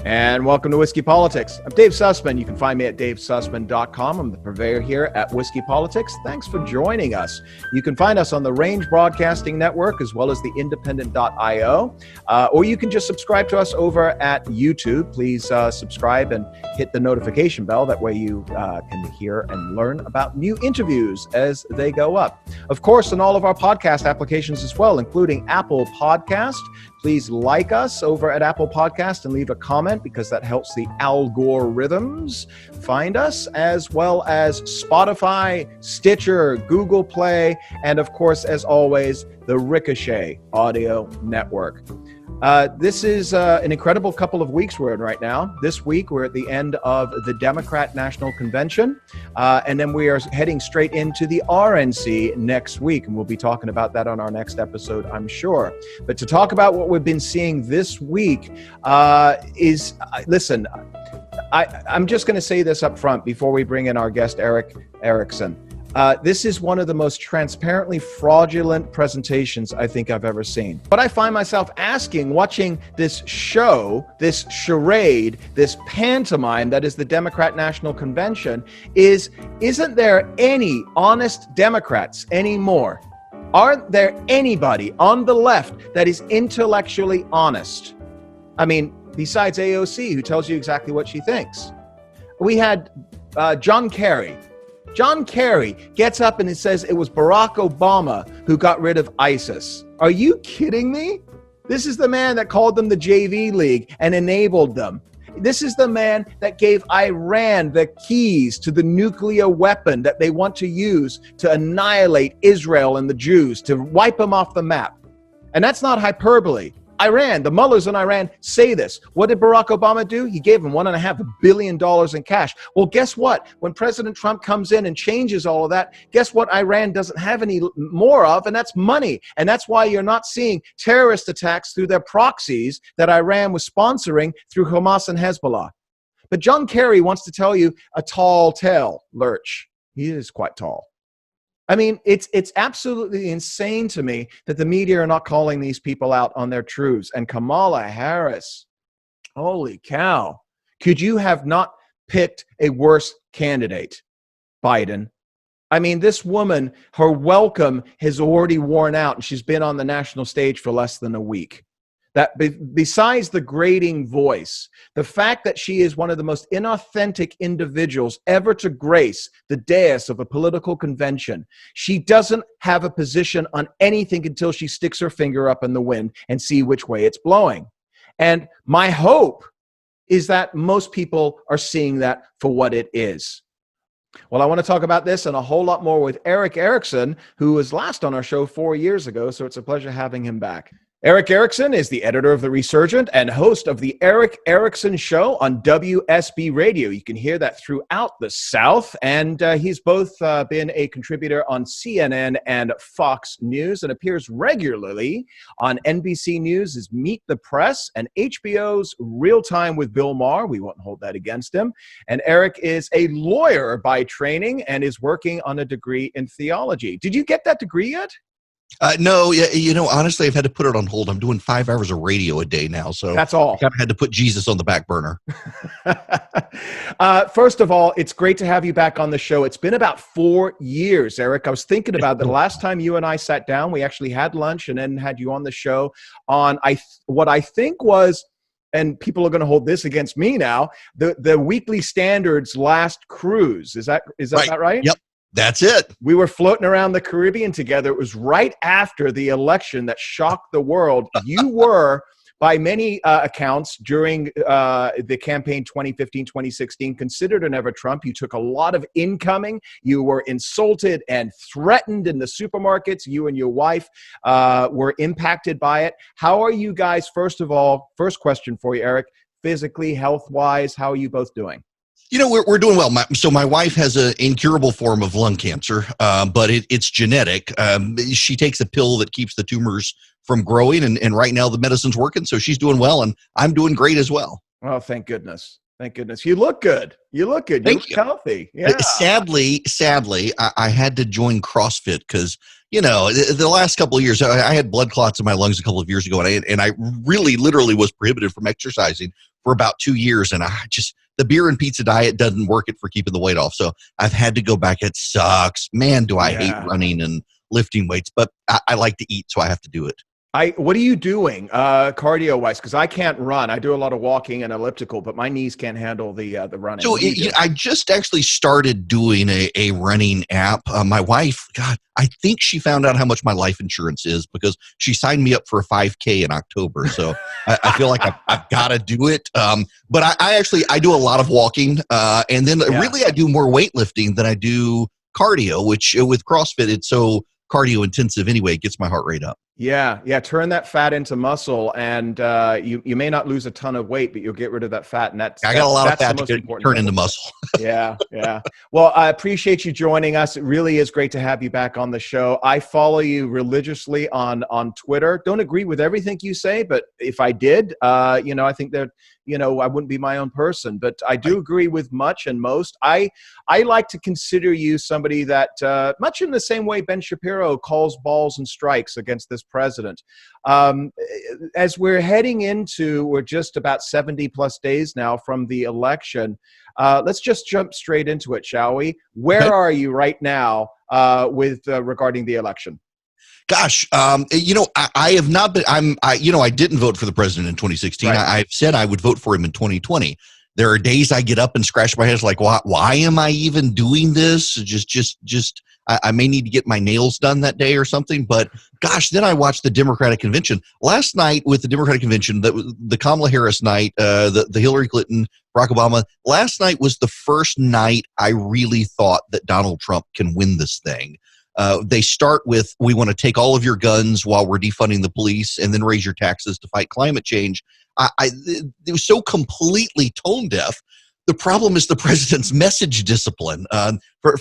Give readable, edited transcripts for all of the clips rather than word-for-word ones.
And welcome to Whiskey Politics. I'm Dave Sussman. You can find me at davesussman.com. I'm the purveyor here at Whiskey Politics. Thanks for joining us. You can find us on the Range Broadcasting Network as well as the independent.io. Or you can just subscribe to us over at YouTube. Please subscribe and hit the notification bell. That way you can hear and learn about new interviews as they go up. Of course, on all of our podcast applications as well, including Apple Podcast. Please like us over at Apple Podcast and leave a comment because that helps the algorithms find us, as well as Spotify, Stitcher, Google Play, and of course, as always, the Ricochet Audio Network. This is an incredible couple of weeks we're in right now. This week, we're at the end of the Democrat National Convention, and then we are heading straight into the RNC next week, and we'll be talking about that on our next episode, I'm sure. But to talk about what we've been seeing this week listen, I'm just going to say this up front before we bring in our guest, Erick Erickson. This is one of the most transparently fraudulent presentations I think I've ever seen. What I find myself asking, watching this show, this charade, this pantomime that is the Democrat National Convention, isn't there any honest Democrats anymore? Aren't there anybody on the left that is intellectually honest? I mean, besides AOC, who tells you exactly what she thinks. We had John Kerry. John Kerry gets up and it says it was Barack Obama who got rid of ISIS. Are you kidding me? This is the man that called them the JV League and enabled them. This is the man that gave Iran the keys to the nuclear weapon that they want to use to annihilate Israel and the Jews, to wipe them off the map. And that's not hyperbole. Iran, the mullahs in Iran say this. What did Barack Obama do? He gave them $1.5 billion in cash. Well, guess what? When President Trump comes in and changes all of that, guess what Iran doesn't have any more of? And that's money. And that's why you're not seeing terrorist attacks through their proxies that Iran was sponsoring through Hamas and Hezbollah. But John Kerry wants to tell you a tall tale, Lurch. He is quite tall. I mean, it's absolutely insane to me that the media are not calling these people out on their truths. And Kamala Harris, holy cow. Could you have not picked a worse candidate, Biden? I mean, this woman, her welcome has already worn out, and she's been on the national stage for less than a week. That besides the grating voice, the fact that she is one of the most inauthentic individuals ever to grace the dais of a political convention, she doesn't have a position on anything until she sticks her finger up in the wind and see which way it's blowing. And my hope is that most people are seeing that for what it is. Well, I want to talk about this and a whole lot more with Erick Erickson, who was last on our show 4 years ago, so it's a pleasure having him back. Erick Erickson is the editor of The Resurgent and host of the Erick Erickson Show on WSB Radio. You can hear that throughout the South, and he's both been a contributor on CNN and Fox News and appears regularly on NBC News' Meet the Press and HBO's Real Time with Bill Maher. We won't hold that against him. And Erick is a lawyer by training and is working on a degree in theology. Did you get that degree yet? No, honestly, I've had to put it on hold. I'm doing 5 hours of radio a day now, so that's all. I kind of had to put Jesus on the back burner. First of all, it's great to have you back on the show. It's been about 4 years, Erick. I was thinking about the last time you and I sat down, we actually had lunch and then had you on the show on what I think was, and people are going to hold this against me now, the Weekly Standard's last cruise. Is that right? Yep. That's it. We were floating around the Caribbean together. It was right after the election that shocked the world. You were, by many accounts, during the campaign 2015-2016, considered an ever Trump. You took a lot of incoming. You were insulted and threatened in the supermarkets. You and your wife were impacted by it. How are you guys, first of all, first question for you, Erick, physically, health-wise, how are you both doing? We're doing well. So my wife has an incurable form of lung cancer, but it's genetic. She takes a pill that keeps the tumors from growing, and right now the medicine's working, so she's doing well, and I'm doing great as well. Oh, thank goodness. Thank goodness. You look good. You look good. You look healthy. Yeah. Sadly, I had to join CrossFit because, the last couple of years, I had blood clots in my lungs a couple of years ago, and I really literally was prohibited from exercising for about 2 years, and the beer and pizza diet doesn't work it for keeping the weight off. So I've had to go back. It sucks. Man, do I hate running and lifting weights, but I like to eat, so I have to do it. What are you doing cardio wise? Because I can't run. I do a lot of walking and elliptical, but my knees can't handle the running. So I just actually started doing a running app. My wife, God, I think she found out how much my life insurance is because she signed me up for a 5K in October. So I feel like I've got to do it. But I do a lot of walking, and then really I do more weightlifting than I do cardio. Which with CrossFit, it's so cardio intensive anyway. It gets my heart rate up. Yeah. Turn that fat into muscle, and you may not lose a ton of weight, but you'll get rid of that fat, and I got a lot of fat to turn into muscle. Yeah. Well, I appreciate you joining us. It really is great to have you back on the show. I follow you religiously on Twitter. Don't agree with everything you say, but if I did, I think that I wouldn't be my own person. But I do agree with much and most. I like to consider you somebody that, much in the same way Ben Shapiro calls balls and strikes against this president. As we're we're just about 70 plus days now from the election. Let's just jump straight into it, shall we? Where are you right now with regarding the election? Gosh, I have not been. I didn't vote for the president in 2016. Right. I've said I would vote for him in 2020. There are days I get up and scratch my head like, why am I even doing this? I may need to get my nails done that day or something. But gosh, then I watched the Democratic convention last night with the Democratic convention. The Kamala Harris night, the Hillary Clinton, Barack Obama. Last night was the first night I really thought that Donald Trump can win this thing. They start with, we want to take all of your guns while we're defunding the police and then raise your taxes to fight climate change. It was so completely tone deaf. The problem is the president's message discipline.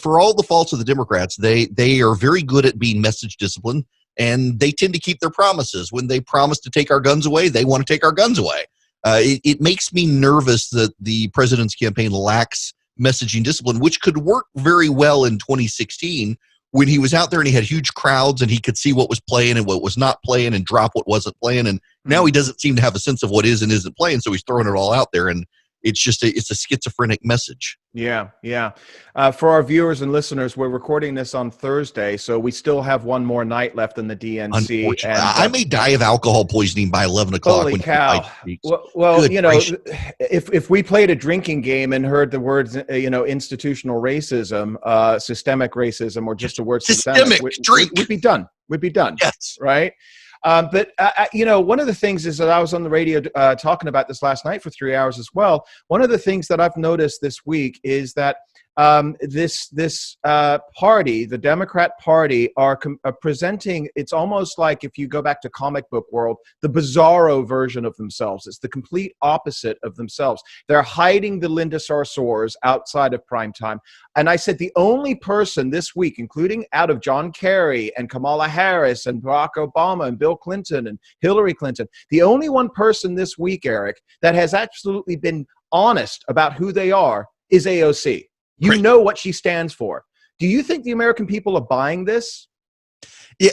For all the faults of the Democrats, they are very good at being message disciplined, and they tend to keep their promises. When they promise to take our guns away, they want to take our guns away. It makes me nervous that the president's campaign lacks messaging discipline, which could work very well in 2016 when he was out there and he had huge crowds and he could see what was playing and what was not playing and drop what wasn't playing. And now he doesn't seem to have a sense of what is and isn't playing. So he's throwing it all out there, and it's a schizophrenic message. Yeah. For our viewers and listeners, we're recording this on Thursday, so we still have one more night left in the DNC. And I may die of alcohol poisoning by 11 o'clock. Holy cow! Well, if we played a drinking game and heard the words, institutional racism, systemic racism, or just the word systemic, we'd be done. We'd be done. Yes. Right. But one of the things is that I was on the radio talking about this last night for 3 hours as well. One of the things that I've noticed this week is that this party, the Democrat Party, are presenting, it's almost like, if you go back to comic book world, the bizarro version of themselves. It's the complete opposite of themselves. They're hiding the Linda Sarsours outside of primetime. And I said the only person this week, including out of John Kerry and Kamala Harris and Barack Obama and Bill Clinton and Hillary Clinton, the only one person this week, Eric, that has absolutely been honest about who they are is AOC. You know what she stands for. Do you think the American people are buying this? Yeah,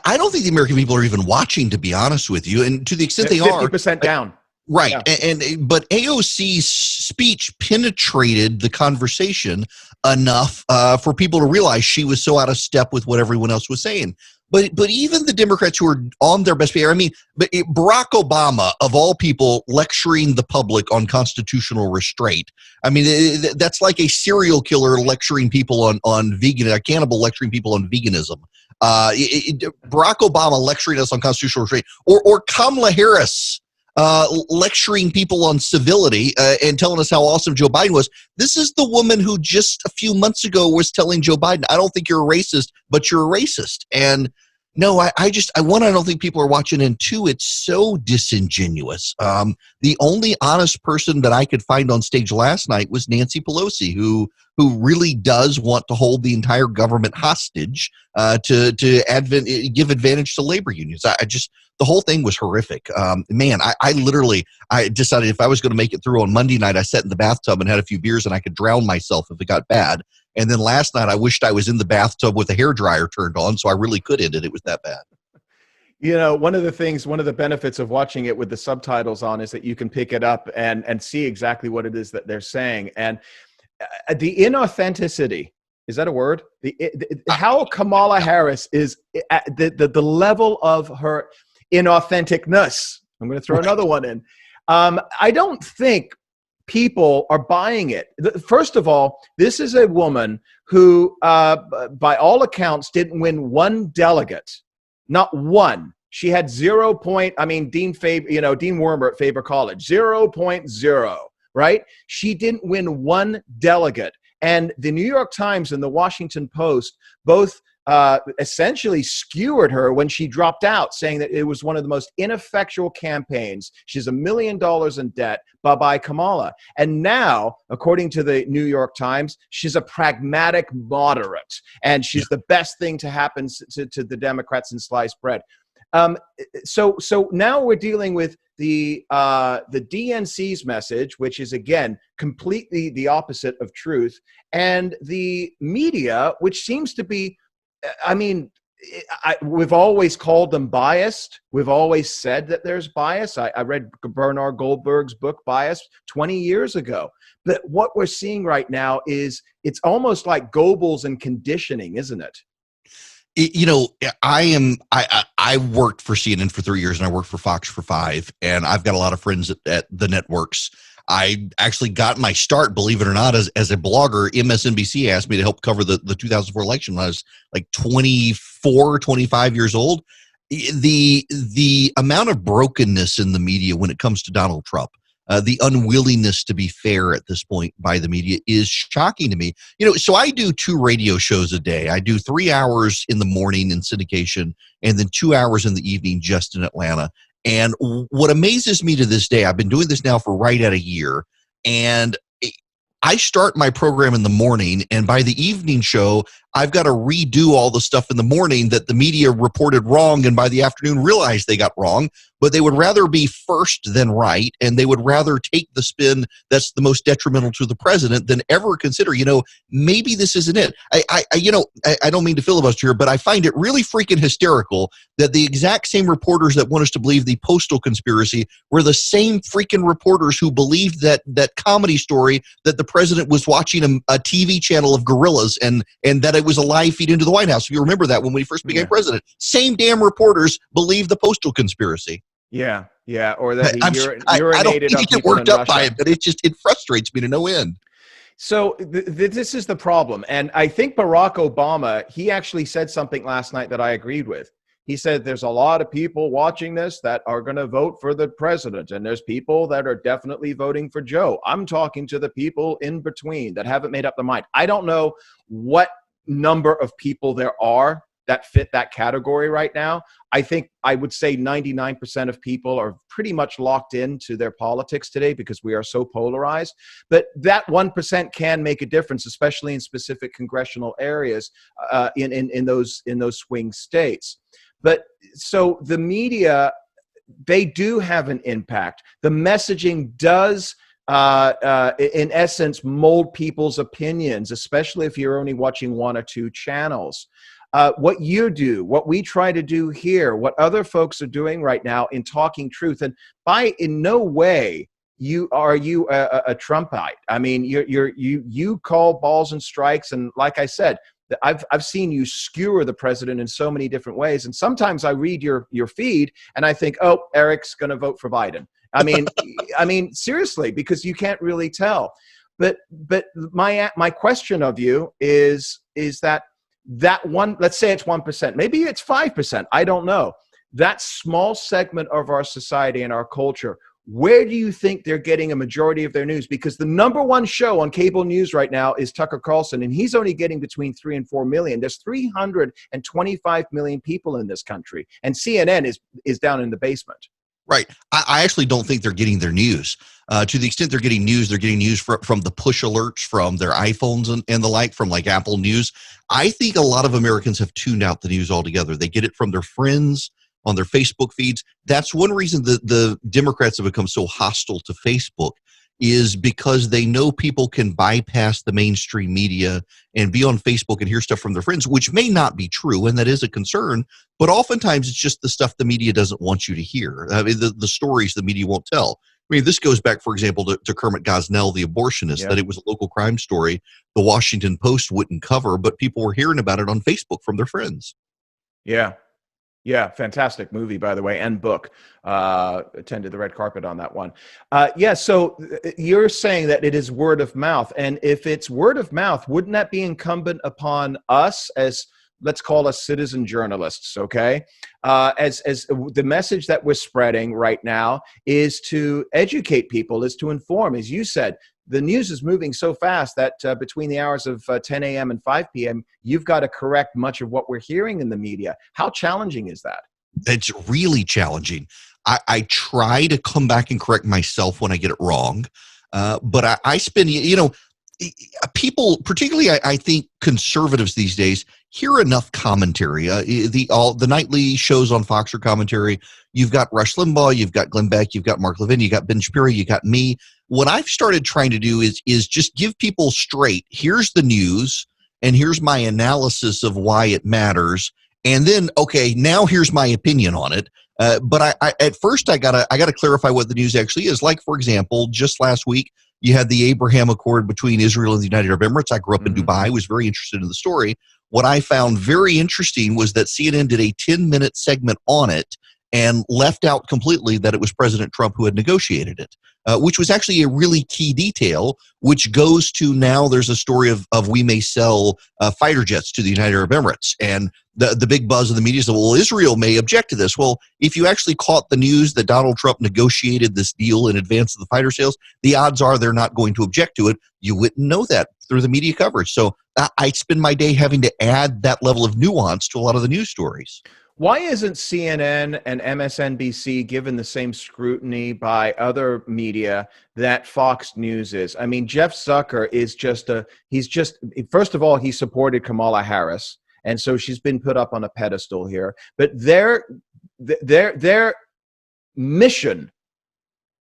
I don't think the American people are even watching, to be honest with you. And to the extent they 50% down. Right. Yeah. But AOC's speech penetrated the conversation enough for people to realize she was so out of step with what everyone else was saying. But even the Democrats who are on their best behavior, Barack Obama, of all people, lecturing the public on constitutional restraint. That's like a serial killer lecturing people on vegan, a cannibal lecturing people on veganism. Barack Obama lecturing us on constitutional restraint, or Kamala Harris lecturing people on civility and telling us how awesome Joe Biden was. This is the woman who just a few months ago was telling Joe Biden, I don't think you're a racist, but you're a racist. And no, I don't think people are watching, and two, it's so disingenuous. The only honest person that I could find on stage last night was Nancy Pelosi, who really does want to hold the entire government hostage to give advantage to labor unions. The whole thing was horrific. I decided if I was going to make it through on Monday night, I sat in the bathtub and had a few beers and I could drown myself if it got bad. And then last night I wished I was in the bathtub with the hairdryer turned on so I really could end it. It was that bad. You know, one of the benefits of watching it with the subtitles on is that you can pick it up and see exactly what it is that they're saying. And the inauthenticity, is that a word? How Kamala Harris is at the level of her inauthenticness. I'm going to throw another one in. I don't think people are buying it. First of all, this is a woman who, by all accounts, didn't win one delegate, not one. She had 0 point. I mean, Dean Wormer at Faber College, 0.0. Right? She didn't win one delegate. And the New York Times and the Washington Post both essentially skewered her when she dropped out, saying that it was one of the most ineffectual campaigns. She's $1 million in debt. Bye-bye, Kamala. And now, according to the New York Times, she's a pragmatic moderate, and she's the best thing to happen to the Democrats in sliced bread. So now we're dealing with the DNC's message, which is again completely the opposite of truth, and the media, which seems to be, I mean, we've always called them biased. We've always said that there's bias. I read Bernard Goldberg's book Bias 20 years ago. But what we're seeing right now is it's almost like Goebbels and conditioning, isn't it? You know, I worked for CNN for 3 years, and I worked for Fox for 5, and I've got a lot of friends at the networks. I actually got my start, believe it or not, as a blogger. MSNBC asked me to help cover the 2004 election when I was like 24, 25 years old. The amount of brokenness in the media when it comes to Donald Trump, the unwillingness to be fair at this point by the media is shocking to me. You know, so I do 2 radio shows a day. I do 3 hours in the morning in syndication and then 2 hours in the evening just in Atlanta. And what amazes me to this day, I've been doing this now for right at a year, and I start my program in the morning, and by the evening show, I've got to redo all the stuff in the morning that the media reported wrong, and by the afternoon realized they got wrong. But they would rather be first than right, and they would rather take the spin that's the most detrimental to the president than ever consider, you know, maybe this isn't it. I don't mean to filibuster here, but I find it really freaking hysterical that the exact same reporters that want us to believe the postal conspiracy were the same freaking reporters who believed that comedy story that the president was watching a TV channel of gorillas and that it was a live feed into the White House. If you remember that when we first became president, same damn reporters believed the postal conspiracy. Yeah, or that he urinated I don't on get people worked in up Russia. by it, but it frustrates me to no end. So this is the problem. And I think Barack Obama, he actually said something last night that I agreed with. He said there's a lot of people watching this that are going to vote for the president, and there's people that are definitely voting for Joe. I'm talking to the people in between that haven't made up their mind. I don't know what number of people there are that fit that category right now. I think I would say 99% of people are pretty much locked into their politics today because we are so polarized. But that 1% can make a difference, especially in specific congressional areas in those swing states. But so the media, they do have an impact. The messaging does in essence mold people's opinions, especially if you're only watching 1 or 2 channels. What you do, what we try to do here, what other folks are doing right now in talking truth, and in no way are you a Trumpite. I mean, you call balls and strikes, and like I said, I've seen you skewer the president in so many different ways, and sometimes I read your feed and I think, oh, Erick's going to vote for Biden. I mean, seriously, because you can't really tell. But my question of you is that one, let's say it's 1%, maybe it's 5%, I don't know. That small segment of our society and our culture, where do you think they're getting a majority of their news? Because the #1 show on cable news right now is Tucker Carlson, and he's only getting between 3 and 4 million. There's 325 million people in this country, and CNN is down in the basement. Right. I actually don't think they're getting their news. To the extent they're getting news from the push alerts from their iPhones and the like, from like Apple News. I think a lot of Americans have tuned out the news altogether. They get it from their friends on their Facebook feeds. That's one reason the Democrats have become so hostile to Facebook, is because they know people can bypass the mainstream media and be on Facebook and hear stuff from their friends, which may not be true, and that is a concern, but oftentimes it's just the stuff the media doesn't want you to hear. I mean, the stories the media won't tell. I mean, this goes back, for example, to Kermit Gosnell, the abortionist, that it was a local crime story the Washington Post wouldn't cover, but people were hearing about it on Facebook from their friends. Yeah. Yeah, fantastic movie, by the way, and book. Attended the red carpet on that one. Yeah, so you're saying that it is word of mouth. And if it's word of mouth, wouldn't that be incumbent upon us as, let's call us citizen journalists, okay? As the message that we're spreading right now is to educate people, is to inform. As you said, the news is moving so fast that between the hours of 10 a.m. and 5 p.m., you've got to correct much of what we're hearing in the media. How challenging is that? It's really challenging. I try to come back and correct myself when I get it wrong. But I spend, people, particularly I think conservatives these days, hear enough commentary. The nightly shows on Fox are commentary. You've got Rush Limbaugh, you've got Glenn Beck, you've got Mark Levin, you got Ben Shapiro, you got me. What I've started trying to do is just give people straight, here's the news, and here's my analysis of why it matters. And then, okay, now here's my opinion on it. But I at first I gotta clarify what the news actually is. Like, for example, just last week, you had the Abraham Accord between Israel and the United Arab Emirates. I grew up in Dubai, was very interested in the story. What I found very interesting was that CNN did a 10-minute segment on it and left out completely that it was President Trump who had negotiated it, which was actually a really key detail, which goes to now there's a story of we may sell fighter jets to the United Arab Emirates. And the big buzz of the media said, well, Israel may object to this. Well, if you actually caught the news that Donald Trump negotiated this deal in advance of the fighter sales, the odds are they're not going to object to it. You wouldn't know that through the media coverage. So I spend my day having to add that level of nuance to a lot of the news stories. Why isn't CNN and MSNBC given the same scrutiny by other media that Fox News is? I mean, Jeff Zucker is first of all, he supported Kamala Harris, and so she's been put up on a pedestal here. But their mission,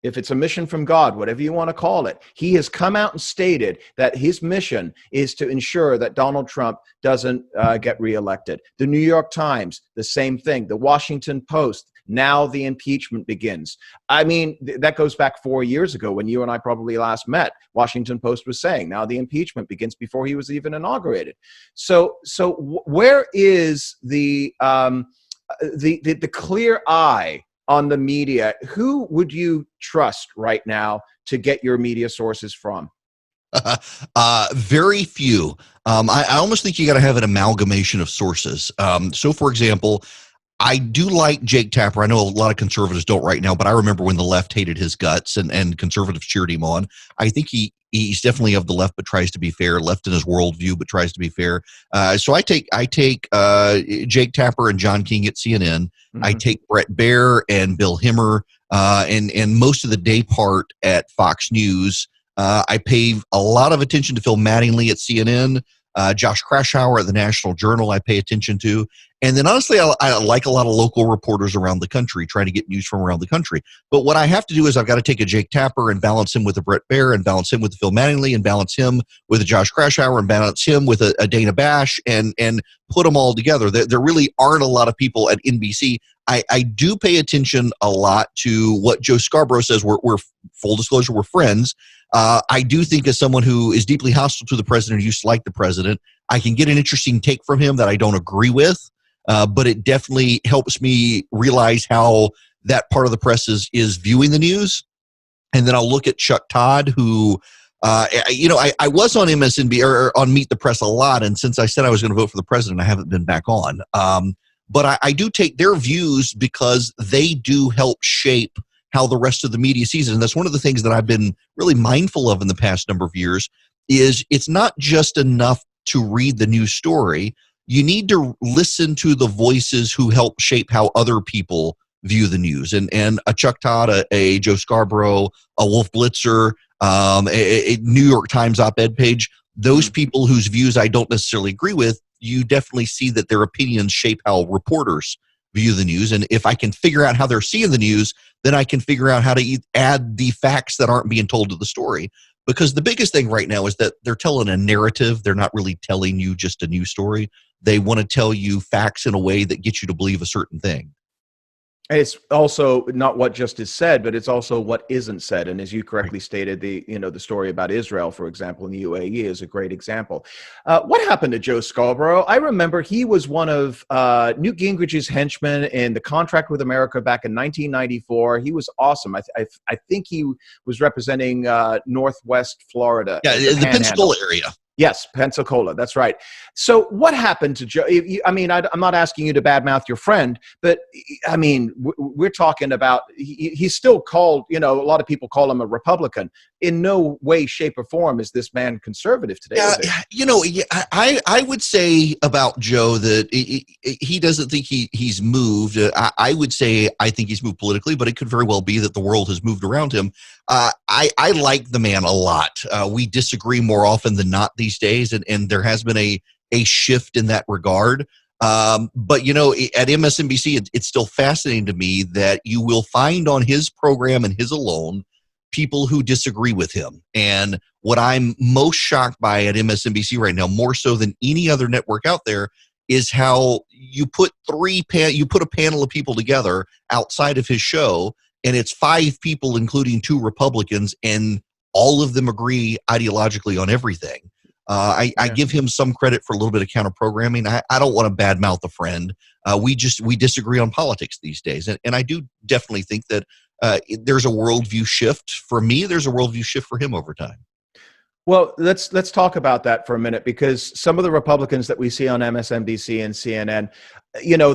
if it's a mission from God, whatever you want to call it, he has come out and stated that his mission is to ensure that Donald Trump doesn't get reelected. The New York Times, the same thing. The Washington Post, now the impeachment begins. I mean, that goes back 4 years ago when you and I probably last met. Washington Post was saying, now the impeachment begins before he was even inaugurated. So where is the clear eye on the media? Who would you trust right now to get your media sources from? Very few. I almost think you got to have an amalgamation of sources. So, for example, I do like Jake Tapper. I know a lot of conservatives don't right now, but I remember when the left hated his guts and conservatives cheered him on. I think he's definitely of the left, but tries to be fair. Left in his worldview, but tries to be fair. So I take Jake Tapper and John King at CNN. I take Brett Baer and Bill Hemmer and most of the day part at Fox News. I pay a lot of attention to Phil Mattingly at CNN. Josh Krashauer at the National Journal I pay attention to. And then honestly, I like a lot of local reporters around the country, trying to get news from around the country. But what I have to do is I've got to take a Jake Tapper and balance him with a Brett Baer and balance him with a Phil Mattingly and balance him with a Josh Krashauer and balance him with a Dana Bash and put them all together. There really aren't a lot of people at NBC. I do pay attention a lot to what Joe Scarborough says. We're full disclosure, we're friends. I do think as someone who is deeply hostile to the president, who used to like the president, I can get an interesting take from him that I don't agree with. But it definitely helps me realize how that part of the press is viewing the news. And then I'll look at Chuck Todd, who, I was on MSNBC or on Meet the Press a lot. And since I said I was going to vote for the president, I haven't been back on. But I do take their views because they do help shape how the rest of the media sees it. And that's one of the things that I've been really mindful of in the past number of years is it's not just enough to read the news story. You need to listen to the voices who help shape how other people view the news. And a Chuck Todd, a Joe Scarborough, a Wolf Blitzer, a New York Times op-ed page, those people whose views I don't necessarily agree with, you definitely see that their opinions shape how reporters view the news. And if I can figure out how they're seeing the news, then I can figure out how to add the facts that aren't being told to the story. Because the biggest thing right now is that they're telling a narrative. They're not really telling you just a news story. They want to tell you facts in a way that gets you to believe a certain thing. It's also not what just is said, but it's also what isn't said. And as you correctly stated, the story about Israel, for example, in the UAE is a great example. What happened to Joe Scarborough? I remember he was one of Newt Gingrich's henchmen in the Contract with America back in 1994. He was awesome. I think he was representing Northwest Florida. Yeah, the Pensacola area. Yes, Pensacola. That's right. So what happened to Joe? I mean, I'm not asking you to badmouth your friend, but I mean, we're talking about he's still called, a lot of people call him a Republican. In no way, shape, or form is this man conservative today. I would say about Joe that he doesn't think he's moved. I would say I think he's moved politically, but it could very well be that the world has moved around him. I like the man a lot. We disagree more often than not these days, and there has been a shift in that regard. But at MSNBC, it's still fascinating to me that you will find on his program and his alone people who disagree with him. And what I'm most shocked by at MSNBC right now, more so than any other network out there, is how you put a panel of people together outside of his show, and it's 5 people, including 2 Republicans, and all of them agree ideologically on everything. I give him some credit for a little bit of counter programming. I don't want to badmouth a friend. We disagree on politics these days, and I do definitely think that there's a worldview shift for me. There's a worldview shift for him over time. Well, let's talk about that for a minute, because some of the Republicans that we see on MSNBC and CNN,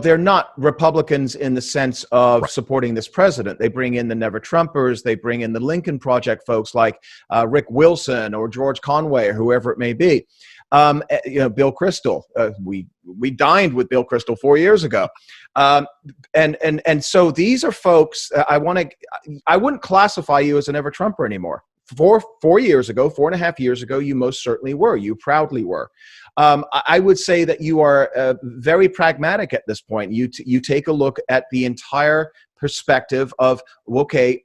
they're not Republicans in the sense of supporting this president. They bring in the Never Trumpers. They bring in the Lincoln Project folks like Rick Wilson or George Conway or whoever it may be. Bill Kristol. We dined with Bill Kristol 4 years ago. And so these are folks. I wouldn't classify you as a Never Trumper anymore. 4 years ago, 4.5 years ago, you most certainly were. You proudly were. I would say that you are very pragmatic at this point. You take a look at the entire perspective of, okay,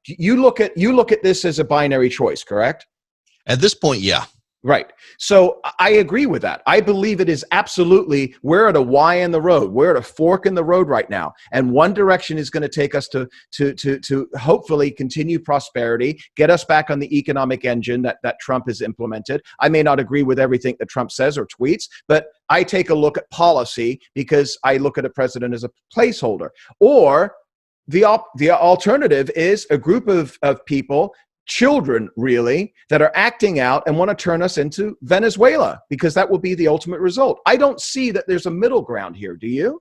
you look at this as a binary choice, correct? At this point, yeah. Right. So I agree with that. I believe it is absolutely, we're at a Y in the road. We're at a fork in the road right now. And one direction is going to take us to hopefully continue prosperity, get us back on the economic engine that Trump has implemented. I may not agree with everything that Trump says or tweets, but I take a look at policy because I look at a president as a placeholder. Or the alternative is a group of people, children really, that are acting out and want to turn us into Venezuela, because that will be the ultimate result. I don't see that there's a middle ground here. Do you?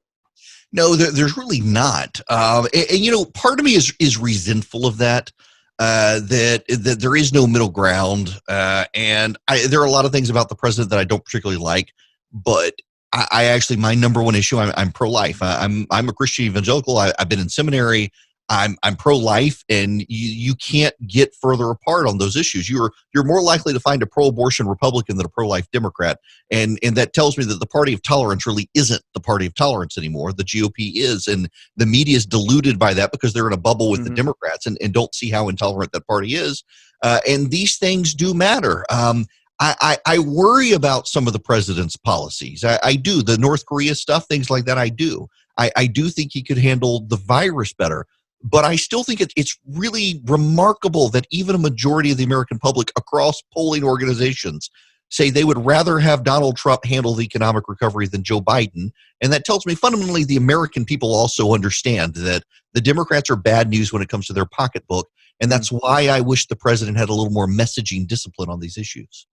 No, there's really not. And part of me is resentful of that. That there is no middle ground, and there are a lot of things about the president that I don't particularly like. But I actually, my number one issue, I'm pro-life. I'm a Christian evangelical. I've been in seminary. I'm pro-life, and you can't get further apart on those issues. You're more likely to find a pro-abortion Republican than a pro-life Democrat, and that tells me that the party of tolerance really isn't the party of tolerance anymore. The GOP is, and the media is deluded by that because they're in a bubble with the Democrats and don't see how intolerant that party is. And these things do matter. I worry about some of the president's policies. I do. The North Korea stuff, things like that, I do. I do think he could handle the virus better. But I still think it's really remarkable that even a majority of the American public across polling organizations say they would rather have Donald Trump handle the economic recovery than Joe Biden. And that tells me fundamentally the American people also understand that the Democrats are bad news when it comes to their pocketbook. And that's why I wish the president had a little more messaging discipline on these issues.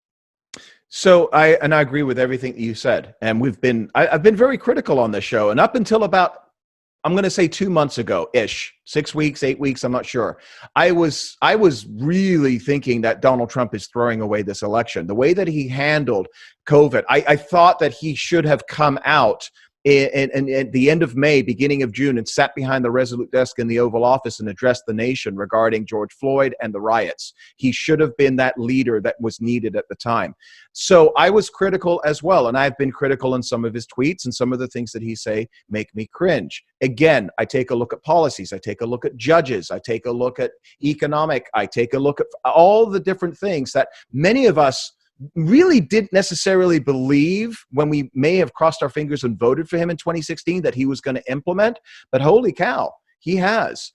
So I agree with everything that you said. And I've been very critical on this show. And up until about, I'm going to say 2 months ago-ish, 6 weeks, 8 weeks, I'm not sure. I was really thinking that Donald Trump is throwing away this election. The way that he handled COVID, I thought that he should have come out at the end of May, beginning of June, and sat behind the Resolute desk in the Oval Office and addressed the nation regarding George Floyd and the riots. He should have been that leader that was needed at the time. So I was critical as well, and I've been critical in some of his tweets, and some of the things that he say make me cringe. Again, I take a look at policies, I take a look at judges, I take a look at economic, I take a look at all the different things that many of us really didn't necessarily believe when we may have crossed our fingers and voted for him in 2016 that he was going to implement, but holy cow, he has.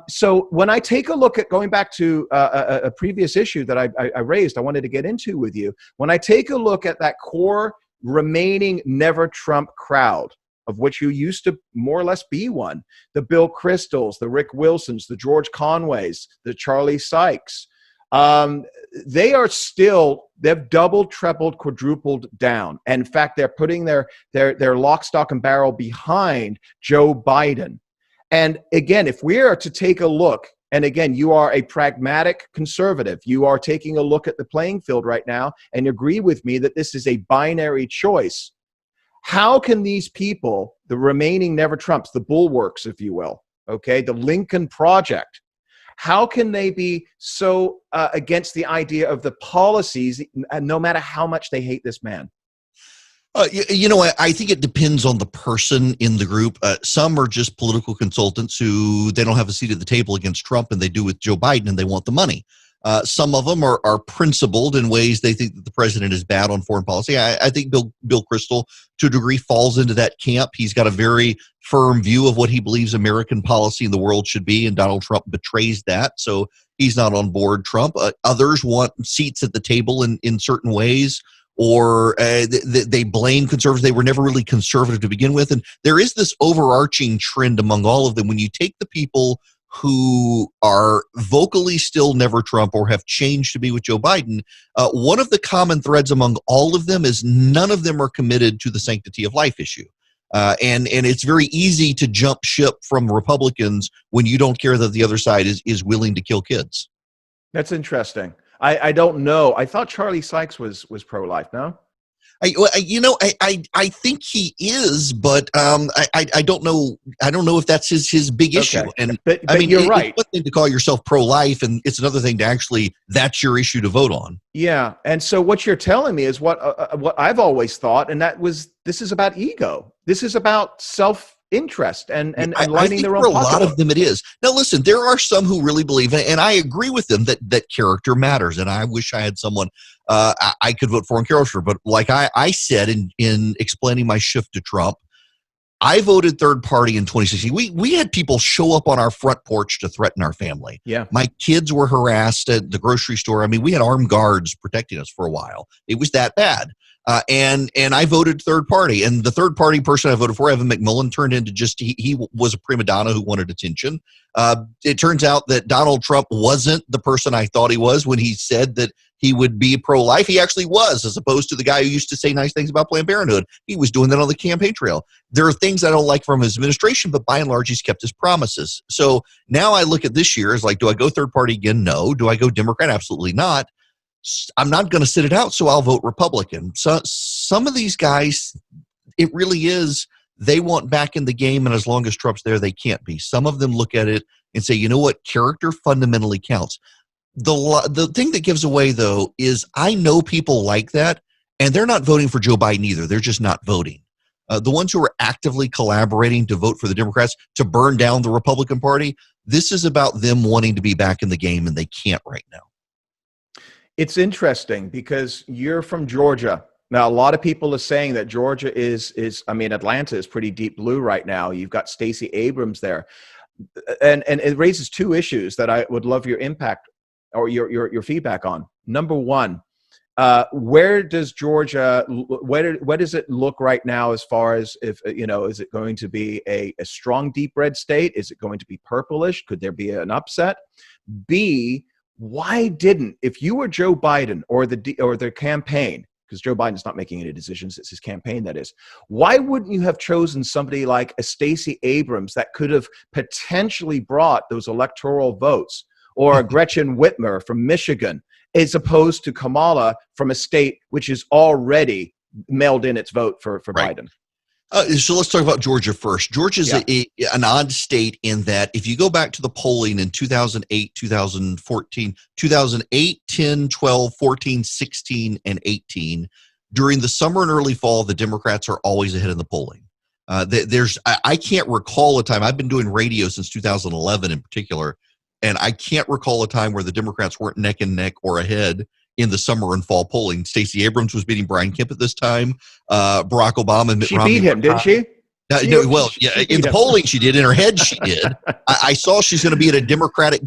So when I take a look at, going back to a previous issue that I raised, I wanted to get into with you, when I take a look at that core remaining never Trump crowd, of which you used to more or less be one, the Bill Kristols, the Rick Wilsons, the George Conways, the Charlie Sykes, they are still, they've doubled, trebled, quadrupled down. And in fact, they're putting their lock, stock, and barrel behind Joe Biden. And again, if we are to take a look, and again, you are a pragmatic conservative, you are taking a look at the playing field right now and agree with me that this is a binary choice. How can these people, the remaining never Trumps, the bulwarks, if you will, okay, the Lincoln Project, how can they be so against the idea of the policies, no matter how much they hate this man? I think it depends on the person in the group. Some are just political consultants who they don't have a seat at the table against Trump, and they do with Joe Biden, and they want the money. Some of them are principled in ways they think that the president is bad on foreign policy. I think Bill Kristol, to a degree, falls into that camp. He's got a very firm view of what he believes American policy in the world should be, and Donald Trump betrays that, so he's not on board Trump. Others want seats at the table in certain ways, or they blame conservatives. They were never really conservative to begin with, and there is this overarching trend among all of them. When you take the people who are vocally still never Trump or have changed to be with Joe Biden, one of the common threads among all of them is none of them are committed to the sanctity of life issue. And it's very easy to jump ship from Republicans when you don't care that the other side is willing to kill kids. That's interesting. I don't know. I thought Charlie Sykes was pro-life, no? I think he is, but I don't know. I don't know if that's his big issue. Okay. And but I mean, you're right. It's one thing to call yourself pro-life, and it's another thing to actually that's your issue to vote on. Yeah, and so what you're telling me is what I've always thought, and that was this is about ego. This is about self-interest and lining their own pocketbook. For a lot of them, it is. Now, listen, there are some who really believe, and I agree with them that character matters. And I wish I had someone I could vote for in character. But like I said in explaining my shift to Trump, I voted third party in 2016. We had people show up on our front porch to threaten our family. Yeah. My kids were harassed at the grocery store. I mean, we had armed guards protecting us for a while. It was that bad. And I voted third party. And the third party person I voted for, Evan McMillan, turned into just, he was a prima donna who wanted attention. It turns out that Donald Trump wasn't the person I thought he was when he said that he would be pro-life. He actually was, as opposed to the guy who used to say nice things about Planned Parenthood. He was doing that on the campaign trail. There are things I don't like from his administration, but by and large, he's kept his promises. So now I look at this year as like, do I go third party again? No. Do I go Democrat? Absolutely not. I'm not going to sit it out, so I'll vote Republican. So some of these guys, it really is, they want back in the game, and as long as Trump's there, they can't be. Some of them look at it and say, you know what, character fundamentally counts. The thing that gives away, though, is I know people like that, and they're not voting for Joe Biden either. They're just not voting. The ones who are actively collaborating to vote for the Democrats to burn down the Republican Party, this is about them wanting to be back in the game, and they can't right now. It's interesting because you're from Georgia. Now, a lot of people are saying that Georgia is I mean, Atlanta is pretty deep blue right now. You've got Stacey Abrams there. And it raises two issues that I would love your impact or your feedback on. Number one, where does Georgia, where does it look right now as far as if, you know, is it going to be a strong deep red state? Is it going to be purplish? Could there be an upset? B, why didn't, if you were Joe Biden or the campaign, because Joe Biden's not making any decisions, it's his campaign that is, why wouldn't you have chosen somebody like a Stacey Abrams that could have potentially brought those electoral votes, or a Gretchen Whitmer from Michigan, as opposed to Kamala from a state which is already mailed in its vote for Right. Biden? So let's talk about Georgia first. Georgia's an odd state in that if you go back to the polling in 2008, 2014, 2008, 10, 12, 14, 16, and 18, during the summer and early fall, the Democrats are always ahead in the polling. I can't recall a time, I've been doing radio since 2011 in particular, and I can't recall a time where the Democrats weren't neck and neck or ahead in the summer and fall polling. Stacey Abrams was beating Brian Kemp at this time. Barack Obama and Mitt Romney. She beat him, didn't she? No, well, in the polling she did. In her head she did. I saw she's going to be at a Democratic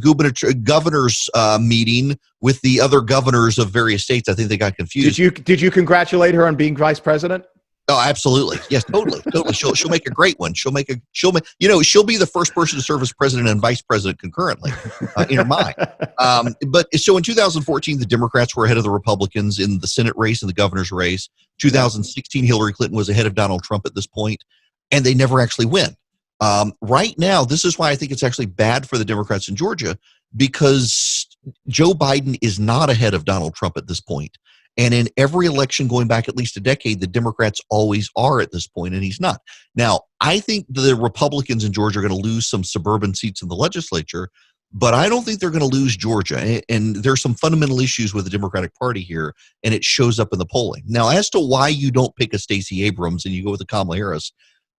governors meeting with the other governors of various states. I think they got confused. Did you congratulate her on being vice president? Oh, absolutely. Yes, totally. She'll make a great one. She'll be the first person to serve as president and vice president concurrently in her mind. But so in 2014, the Democrats were ahead of the Republicans in the Senate race and the governor's race. 2016, Hillary Clinton was ahead of Donald Trump at this point, and they never actually win. Right now, this is why I think it's actually bad for the Democrats in Georgia, because Joe Biden is not ahead of Donald Trump at this point. And in every election going back at least a decade, the Democrats always are at this point, and he's not. Now, I think the Republicans in Georgia are going to lose some suburban seats in the legislature, but I don't think they're going to lose Georgia. And there's some fundamental issues with the Democratic Party here, and it shows up in the polling. Now, as to why you don't pick a Stacey Abrams and you go with a Kamala Harris,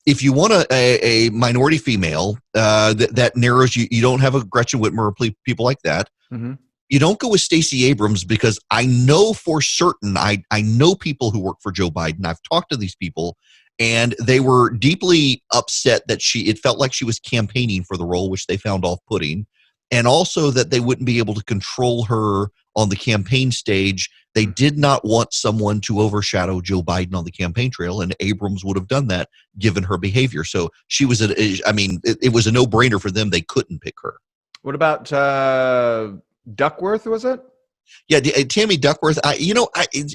if you want a minority female that narrows, you don't have a Gretchen Whitmer or people like that. Mm-hmm. You don't go with Stacey Abrams because I know for certain, I know people who work for Joe Biden. I've talked to these people, and they were deeply upset that it felt like she was campaigning for the role, which they found off-putting, and also that they wouldn't be able to control her on the campaign stage. They did not want someone to overshadow Joe Biden on the campaign trail, and Abrams would have done that given her behavior. So she was, it was a no-brainer for them. They couldn't pick her. What about Duckworth, was it? Yeah, Tammy Duckworth.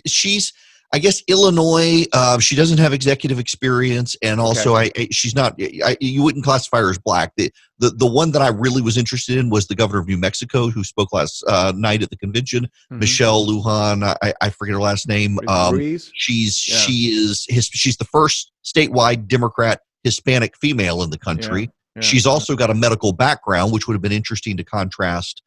She's, I guess, Illinois. She doesn't have executive experience, and also she's not. You wouldn't classify her as black. The one that I really was interested in was the governor of New Mexico, who spoke last night at the convention, Michelle Lujan. I forget her last name. She's the first statewide Democrat Hispanic female in the country. Yeah. She's also got a medical background, which would have been interesting to contrast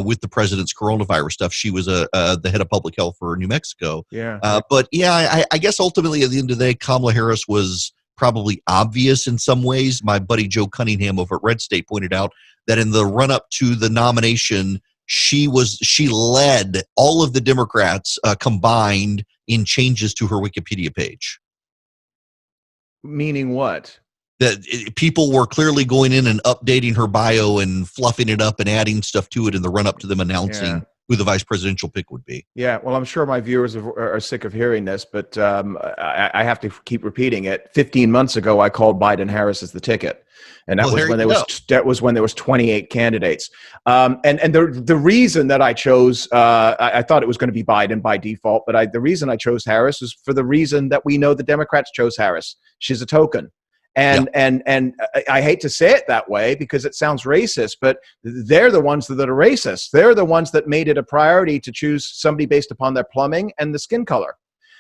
with the president's coronavirus stuff. She was the head of public health for New Mexico. I guess ultimately at the end of the day, Kamala Harris was probably obvious in some ways. My buddy Joe Cunningham over at Red State pointed out that in the run up to the nomination, she led all of the Democrats combined in changes to her Wikipedia page. Meaning what? That people were clearly going in and updating her bio and fluffing it up and adding stuff to it in the run up to them announcing who the vice presidential pick would be. Yeah, well, I'm sure my viewers are sick of hearing this, but I have to keep repeating it. 15 months ago, I called Biden Harris as the ticket, and that was when there was 28 candidates. And the reason that I chose, I thought it was going to be Biden by default, but the reason I chose Harris is for the reason that we know the Democrats chose Harris. She's a token. And I hate to say it that way because it sounds racist, but they're the ones that are racist. They're the ones that made it a priority to choose somebody based upon their plumbing and the skin color.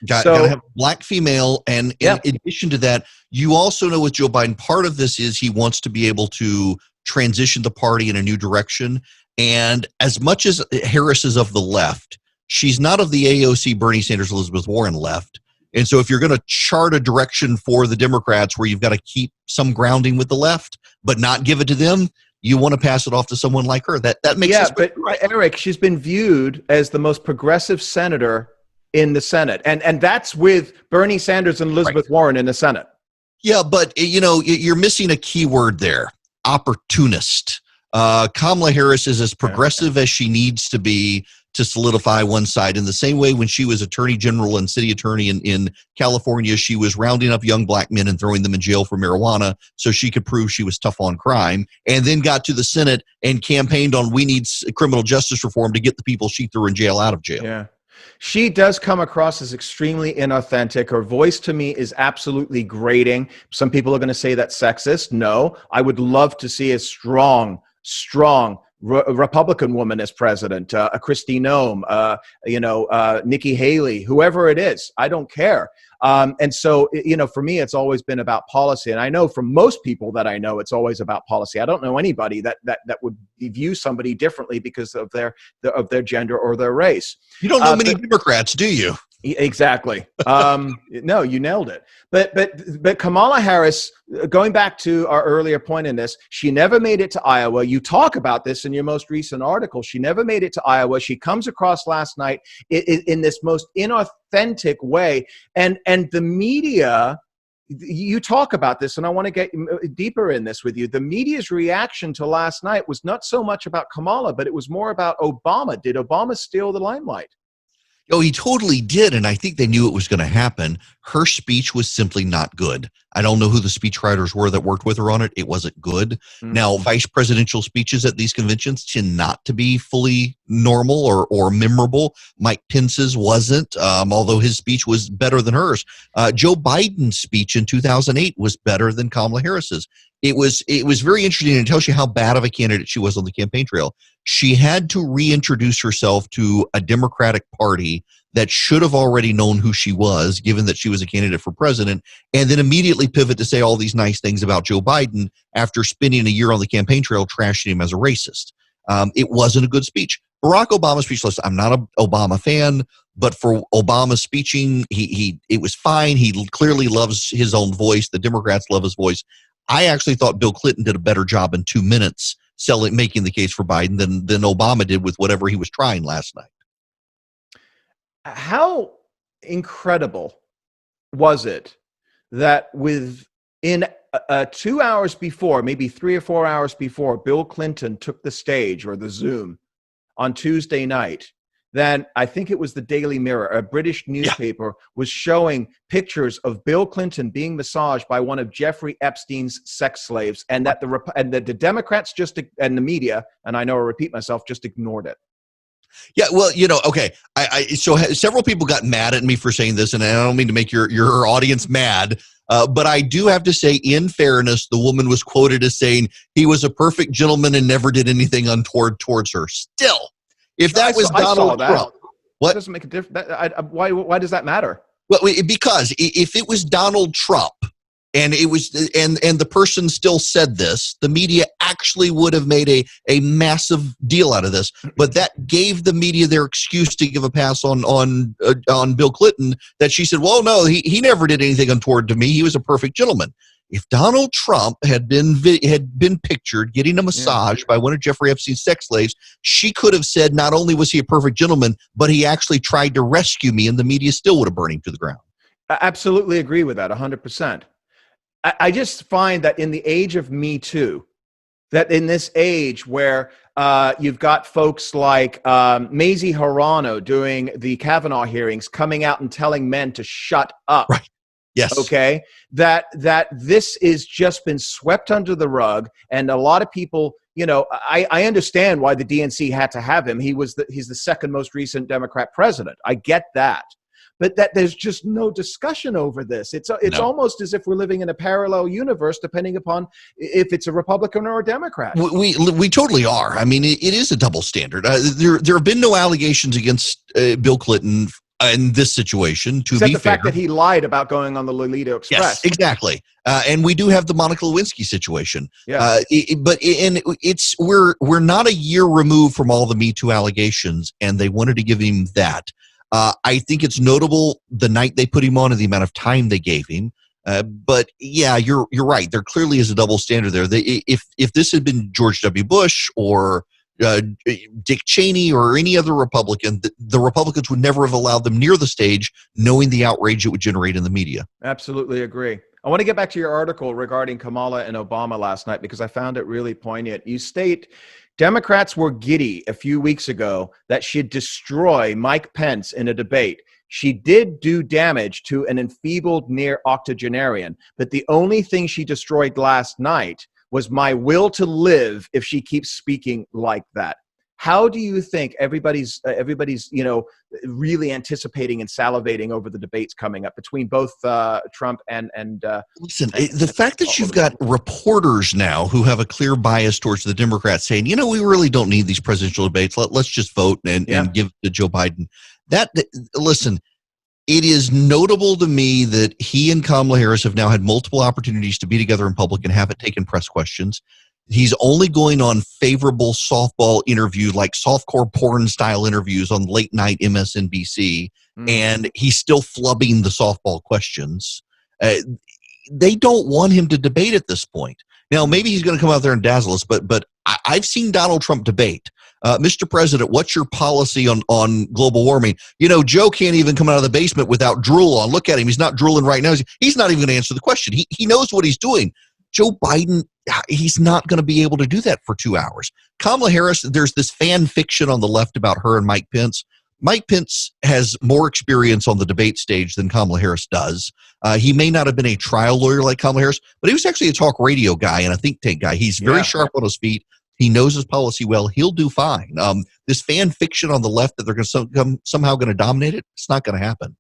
Got to have a black female. And in addition to that, you also know with Joe Biden, part of this is he wants to be able to transition the party in a new direction. And as much as Harris is of the left, she's not of the AOC, Bernie Sanders, Elizabeth Warren left. And so if you're going to chart a direction for the Democrats where you've got to keep some grounding with the left, but not give it to them, you want to pass it off to someone like her. That makes sense. But Eric, she's been viewed as the most progressive senator in the Senate. And that's with Bernie Sanders and Elizabeth Warren in the Senate. Yeah, but you're missing a key word there, opportunist. Kamala Harris is as progressive as she needs to be to solidify one side. In the same way, when she was attorney general and city attorney in California, she was rounding up young black men and throwing them in jail for marijuana so she could prove she was tough on crime, and then got to the Senate and campaigned on we need criminal justice reform to get the people she threw in jail out of jail. Yeah. She does come across as extremely inauthentic. Her voice to me is absolutely grating. Some people are going to say that's sexist. No, I would love to see a strong a Republican woman as president, a Kristi Noem, Nikki Haley, whoever it is, I don't care. And so, for me, it's always been about policy. And I know from most people that I know, it's always about policy. I don't know anybody that would view somebody differently because of their gender or their race. You don't know many Democrats, do you? Exactly. No, you nailed it. But Kamala Harris, going back to our earlier point in this, she never made it to Iowa. You talk about this in your most recent article. She never made it to Iowa. She comes across last night in this most inauthentic way. And the media, you talk about this, and I want to get deeper in this with you. The media's reaction to last night was not so much about Kamala, but it was more about Obama. Did Obama steal the limelight? Oh, he totally did, and I think they knew it was going to happen. Her speech was simply not good. I don't know who the speechwriters were that worked with her on it. It wasn't good. Mm-hmm. Now, vice presidential speeches at these conventions tend not to be fully normal or memorable. Mike Pence's wasn't, although his speech was better than hers. Joe Biden's speech in 2008 was better than Kamala Harris's. It was very interesting, and it tells you how bad of a candidate she was on the campaign trail. She had to reintroduce herself to a Democratic Party that should have already known who she was, given that she was a candidate for president, and then immediately pivot to say all these nice things about Joe Biden after spending a year on the campaign trail trashing him as a racist. It wasn't a good speech. Barack Obama's speech, listen, I'm not an Obama fan, but for Obama's speeching, it was fine. He clearly loves his own voice. The Democrats love his voice. I actually thought Bill Clinton did a better job in 2 minutes making the case for Biden than Obama did with whatever he was trying last night. How incredible was it that within 2 hours before, maybe 3 or 4 hours before, Bill Clinton took the stage or the Zoom on Tuesday night, then I think it was the Daily Mirror, a British newspaper, was showing pictures of Bill Clinton being massaged by one of Jeffrey Epstein's sex slaves, and that the Democrats and the media, and I know I repeat myself, just ignored it. Yeah, well, okay. So several people got mad at me for saying this, and I don't mean to make your audience mad, but I do have to say, in fairness, the woman was quoted as saying he was a perfect gentleman and never did anything untoward towards her. Still, if that was Donald Trump, what doesn't make a difference? Why does that matter? Well, because if it was Donald Trump and it was and the person still said this, the media actually would have made a massive deal out of this. But that gave the media their excuse to give a pass on Bill Clinton, that she said, well, no, he never did anything untoward to me. He was a perfect gentleman. If Donald Trump had been pictured getting a massage by one of Jeffrey Epstein's sex slaves, she could have said not only was he a perfect gentleman, but he actually tried to rescue me, and the media still would have burned him to the ground. I absolutely agree with that, 100%. I just find that in the age of Me Too, that in this age where you've got folks like Mazie Hirono doing the Kavanaugh hearings, coming out and telling men to shut up. Right. Yes. Okay. That this is just been swept under the rug, and a lot of people, I understand why the DNC had to have him. He's the second most recent Democrat president. I get that. But that there's just no discussion over this. It's almost as if we're living in a parallel universe, depending upon if it's a Republican or a Democrat. We totally are. I mean, it is a double standard. There have been no allegations against Bill Clinton in this situation, Except the fact that he lied about going on the Lolita Express. Yes, exactly. And we do have the Monica Lewinsky situation. Yeah. We're not a year removed from all the Me Too allegations, and they wanted to give him that. I think it's notable the night they put him on and the amount of time they gave him. But yeah, you're right. There clearly is a double standard there. If this had been George W. Bush or Dick Cheney or any other Republican, the Republicans would never have allowed them near the stage, knowing the outrage it would generate in the media. Absolutely agree. I want to get back to your article regarding Kamala and Obama last night, because I found it really poignant. You state Democrats were giddy a few weeks ago that she'd destroy Mike Pence in a debate. She did do damage to an enfeebled near octogenarian, but the only thing she destroyed last night was my will to live if she keeps speaking like that. How do you think everybody's really anticipating and salivating over the debates coming up between both Trump and listen, the fact that you've got reporters now who have a clear bias towards the Democrats saying, we really don't need these presidential debates. Let's just vote and give to Joe Biden. Listen, it is notable to me that he and Kamala Harris have now had multiple opportunities to be together in public and haven't taken press questions. He's only going on favorable softball interviews, like softcore porn style interviews on late night MSNBC, and he's still flubbing the softball questions. They don't want him to debate at this point. Now, maybe he's going to come out there and dazzle us, but I've seen Donald Trump debate. Mr. President, what's your policy on global warming? Joe can't even come out of the basement without drool on. Look at him. He's not drooling right now. He's not even going to answer the question. He knows what he's doing. Joe Biden, he's not going to be able to do that for 2 hours. Kamala Harris, there's this fan fiction on the left about her and Mike Pence. Mike Pence has more experience on the debate stage than Kamala Harris does. He may not have been a trial lawyer like Kamala Harris, but he was actually a talk radio guy and a think tank guy. He's very sharp on his feet. He knows his policy well. He'll do fine. This fan fiction on the left that they're somehow going to dominate it, it's not going to happen.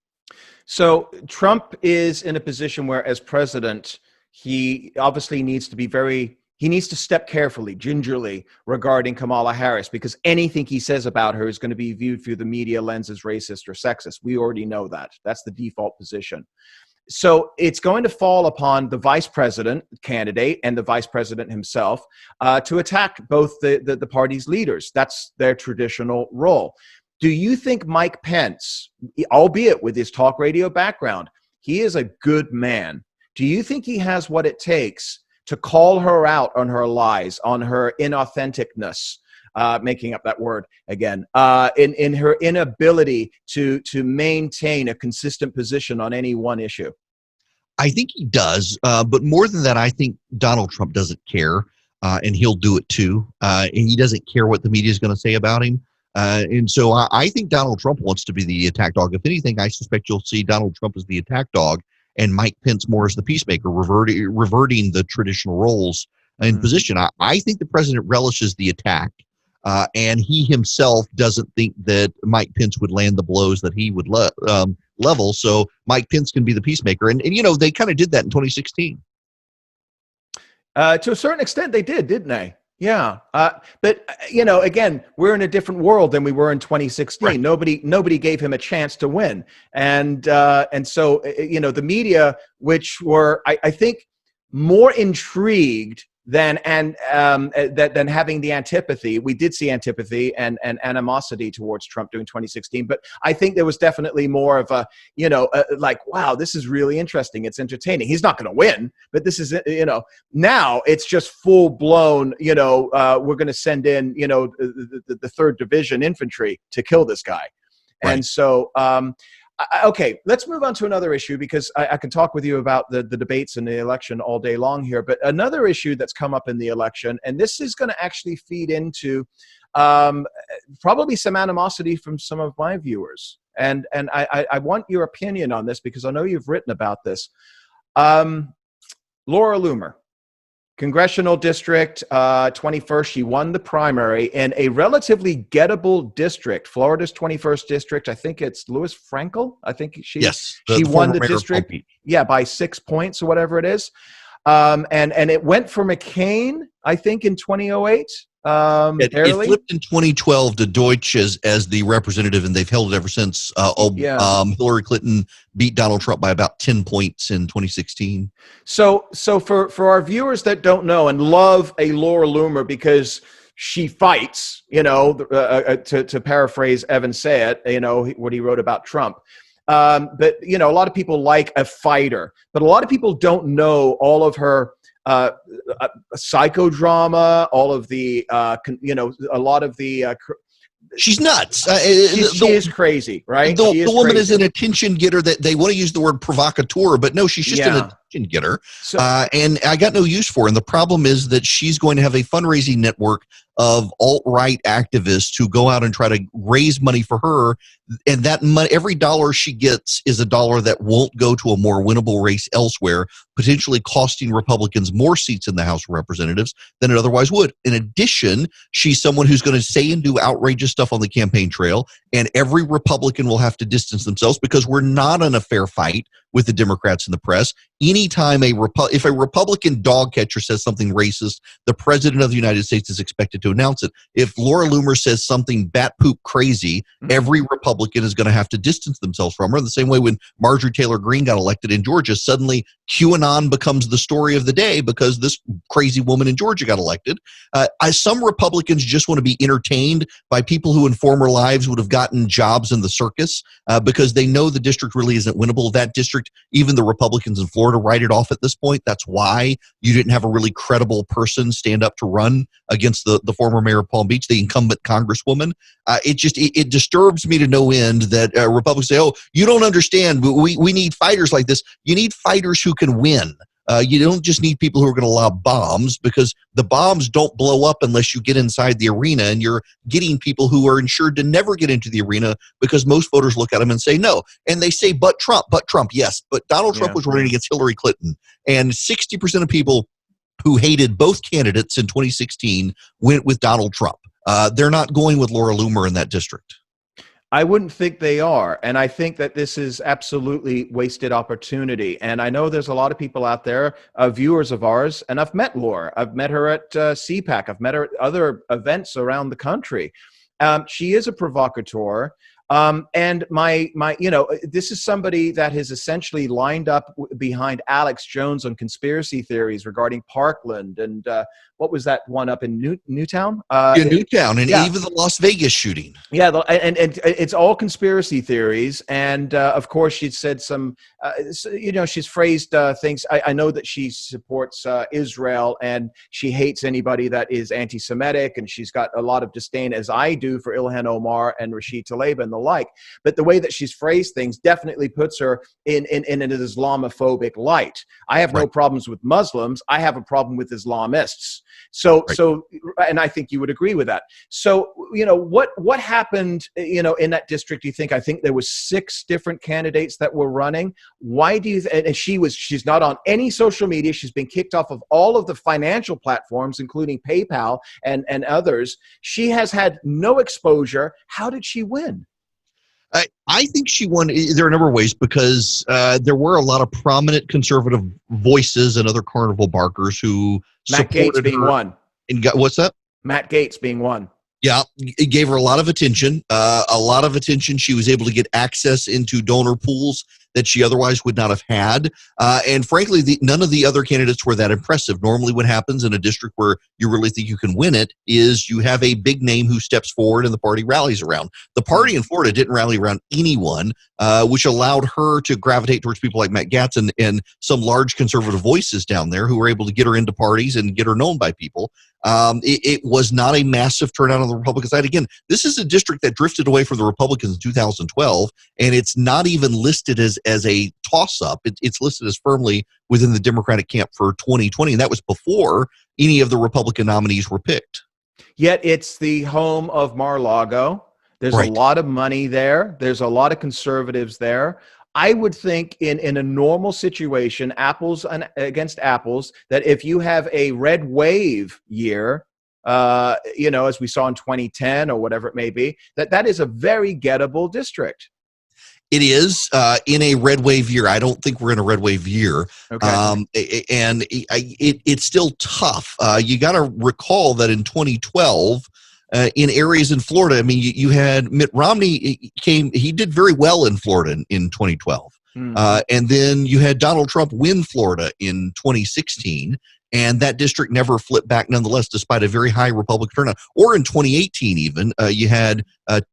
So Trump is in a position where, as president, he obviously needs to step carefully, gingerly regarding Kamala Harris, because anything he says about her is going to be viewed through the media lens as racist or sexist. We already know that. That's the default position. So it's going to fall upon the vice president candidate and the vice president himself to attack both the party's leaders. That's their traditional role. Do you think Mike Pence, albeit with his talk radio background, he is a good man? Do you think he has what it takes to call her out on her lies, on her inauthenticness, making up that word again, in her inability to maintain a consistent position on any one issue? I think he does, but more than that, I think Donald Trump doesn't care, and he'll do it too. And he doesn't care what the media is going to say about him. And so I think Donald Trump wants to be the attack dog. If anything, I suspect you'll see Donald Trump as the attack dog and Mike Pence more as the peacemaker, reverting the traditional roles in position. I think the president relishes the attack, and he himself doesn't think that Mike Pence would land the blows that he would level. So Mike Pence can be the peacemaker. And they kind of did that in 2016. To a certain extent, they did, didn't they? Yeah. But, again, we're in a different world than we were in 2016. Right. Nobody gave him a chance to win. And so, the media, which were, I think, more intrigued than having the antipathy. We did see antipathy and animosity towards Trump during 2016, but I think there was definitely more of a, like, wow, this is really interesting. It's entertaining. He's not going to win, but this is, now it's just full blown, we're going to send in, the 3rd Division infantry to kill this guy. Right. And so, okay, let's move on to another issue, because I can talk with you about the debates and the election all day long here. But another issue that's come up in the election, and this is going to actually feed into probably some animosity from some of my viewers. And I want your opinion on this, because I know you've written about this. Laura Loomer, Congressional District 21st, she won the primary in a relatively gettable district, Florida's 21st district. I think it's Louis Frankel. I think she won the district, by 6 points or whatever it is. And it went for McCain, I think, in 2008. It flipped in 2012 to Deutsch as the representative, and they've held it ever since. Hillary Clinton beat Donald Trump by about 10 points in 2016. So for our viewers that don't know and love a Laura Loomer because she fights, to paraphrase Evan Sayet, what he wrote about Trump. But a lot of people like a fighter, but a lot of people don't know all of her psychodrama, all of the, a lot of the. She's nuts. She is crazy, right? The woman is an attention getter. That they want to use the word provocateur, but no, she's just an attention getter. And I got no use for her. And the problem is that she's going to have a fundraising network of alt-right activists who go out and try to raise money for her, and that money, every dollar she gets is a dollar that won't go to a more winnable race elsewhere, potentially costing Republicans more seats in the House of Representatives than it otherwise would. In addition, she's someone who's going to say and do outrageous stuff on the campaign trail, and every Republican will have to distance themselves because we're not in a fair fight with the Democrats and the press. Anytime if a Republican dog catcher says something racist, the president of the United States is expected to announce it. If Laura Loomer says something bat poop crazy, every Republican is going to have to distance themselves from her. In the same way, when Marjorie Taylor Greene got elected in Georgia, suddenly QAnon becomes the story of the day because this crazy woman in Georgia got elected. Some Republicans just want to be entertained by people who in former lives would have gotten jobs in the circus because they know the district really isn't winnable. That district, even the Republicans in Florida write it off at this point. That's why you didn't have a really credible person stand up to run against the former mayor of Palm Beach, the incumbent congresswoman. It disturbs me to no end that Republicans say, oh, you don't understand. We need fighters like this. You need fighters who can win. You don't just need people who are going to lob bombs, because the bombs don't blow up unless you get inside the arena, and you're getting people who are insured to never get into the arena because most voters look at them and say no. And they say, but Trump, yes. But Donald Trump was running against Hillary Clinton, and 60% of people who hated both candidates in 2016 went with Donald Trump. They're not going with Laura Loomer in that district. I wouldn't think they are. And I think that this is absolutely wasted opportunity. And I know there's a lot of people out there, viewers of ours, and I've met Laura. I've met her at CPAC. I've met her at other events around the country. She is a provocateur. And this is somebody that has essentially lined up behind Alex Jones on conspiracy theories regarding Parkland and what was that one up in Newtown? Newtown, and even the Las Vegas shooting. Yeah, and it's all conspiracy theories. And of course, she said some, she's phrased things. I know that she supports Israel, and she hates anybody that is anti-Semitic, and she's got a lot of disdain, as I do, for Ilhan Omar and Rashid Tlaib and the like. But the way that she's phrased things definitely puts her in an Islamophobic light. I have no problems with Muslims. I have a problem with Islamists. So, and I think you would agree with that. So, what happened, in that district? You think? I think there was 6 different candidates that were running. Why do you? And she's not on any social media. She's been kicked off of all of the financial platforms, including PayPal and others. She has had no exposure. How did she win? I think she won. There are a number of ways, because there were a lot of prominent conservative voices and other carnival barkers who Matt Gaetz being one. And what's that? Matt Gaetz being one. Yeah, it gave her a lot of attention. She was able to get access into donor pools that she otherwise would not have had. And frankly, none of the other candidates were that impressive. Normally what happens in a district where you really think you can win it is you have a big name who steps forward and the party rallies around. The party in Florida didn't rally around anyone, which allowed her to gravitate towards people like Matt Gaetz and some large conservative voices down there who were able to get her into parties and get her known by people. It was not a massive turnout on the Republican side. Again, this is a district that drifted away from the Republicans in 2012, and it's not even listed as a toss-up. It's listed as firmly within the Democratic camp for 2020, and that was before any of the Republican nominees were picked. Yet it's the home of Mar-a-Lago. There's a lot of money there. There's a lot of conservatives there. I would think in a normal situation, apples against apples, that if you have a red wave year, as we saw in 2010 or whatever it may be, that is a very gettable district. It is in a red wave year. I don't think we're in a red wave year. Okay. It's still tough. You got to recall that in 2012, in areas in Florida, I mean, you had Mitt Romney he did very well in Florida in 2012. And then you had Donald Trump win Florida in 2016. And that district never flipped back nonetheless, despite a very high Republican turnout. Or in 2018 even, you had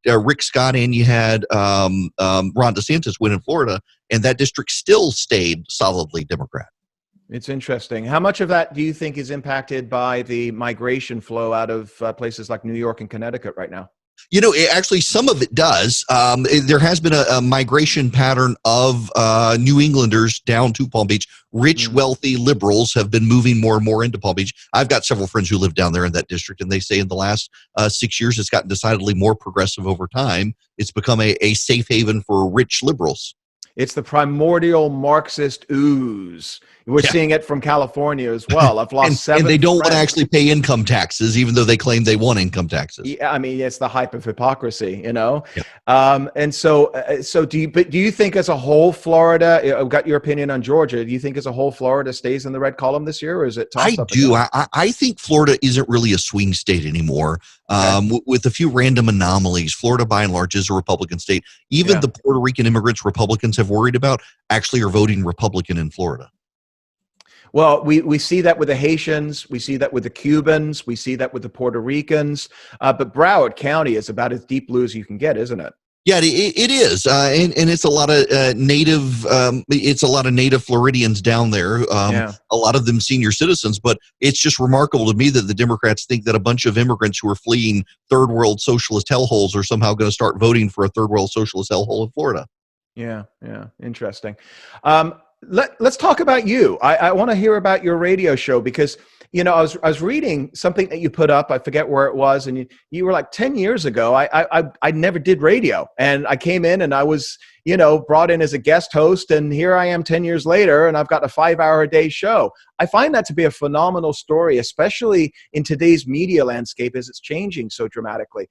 Rick Scott and you had Ron DeSantis win in Florida, and that district still stayed solidly Democrat. It's interesting. How much of that do you think is impacted by the migration flow out of places like New York and Connecticut right now? Actually, some of it does. There has been a migration pattern of New Englanders down to Palm Beach. Rich, wealthy liberals have been moving more and more into Palm Beach. I've got several friends who live down there in that district, and they say in the last 6 years, it's gotten decidedly more progressive over time. It's become a safe haven for rich liberals. It's the primordial Marxist ooze. We're seeing it from California as well. I've lost seven and they don't want to friends. actually pay income taxes, even though they claim they want income taxes. Yeah, I mean, it's the hype of hypocrisy, Yeah. And so do you think as a whole, Florida, I've got your opinion on Georgia. Do you think as a whole, Florida stays in the red column this year, or is it tossed up do. again? I think Florida isn't really a swing state anymore. With a few random anomalies, Florida by and large is a Republican state. Even the Puerto Rican immigrants Republicans have worried about actually are voting Republican in Florida. Well, we see that with the Haitians, we see that with the Cubans, we see that with the Puerto Ricans, but Broward County is about as deep blue as you can get, isn't it? Yeah, it is, and it's a lot of native. It's a lot of native Floridians down there. A lot of them senior citizens, but it's just remarkable to me that the Democrats think that a bunch of immigrants who are fleeing third world socialist hellholes are somehow going to start voting for a third world socialist hellhole in Florida. Yeah, interesting. Let's talk about you. I want to hear about your radio show because I was reading something that you put up. I forget where it was, and you were like 10 years ago. I never did radio, and I came in and I was brought in as a guest host, and here I am 10 years later, and I've got a 5-hour-a-day show. I find that to be a phenomenal story, especially in today's media landscape as it's changing so dramatically.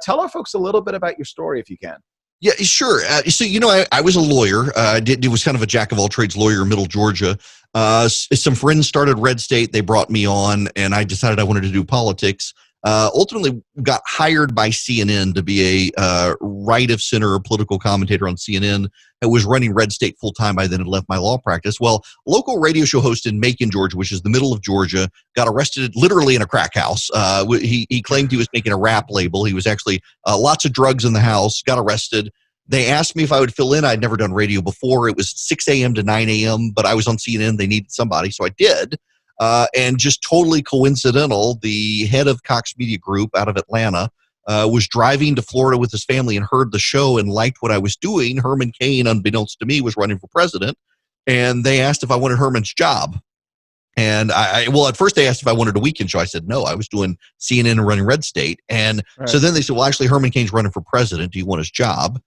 Tell our folks a little bit about your story if you can. Yeah, sure. So, I was a lawyer. It was kind of a jack of all trades lawyer in Middle Georgia. Some friends started Red State. They brought me on, and I decided I wanted to do politics. Ultimately got hired by CNN to be a right of center political commentator on CNN. I was running Red State full time. I then had left my law practice. Well, local radio show host in Macon, Georgia, which is the middle of Georgia, got arrested literally in a crack house. He claimed he was making a rap label. He was actually lots of drugs in the house, got arrested. They asked me if I would fill in. I'd never done radio before. It was 6 a.m. to 9 a.m., but I was on CNN. They needed somebody, so I did. And just totally coincidental, the head of Cox Media Group out of Atlanta was driving to Florida with his family and heard the show and liked what I was doing. Herman Cain, unbeknownst to me, was running for president. And they asked if I wanted Herman's job. And at first they asked if I wanted a weekend show. I said, no, I was doing CNN and running Red State. And so then they said, well, actually, Herman Cain's running for president. Do you want his job?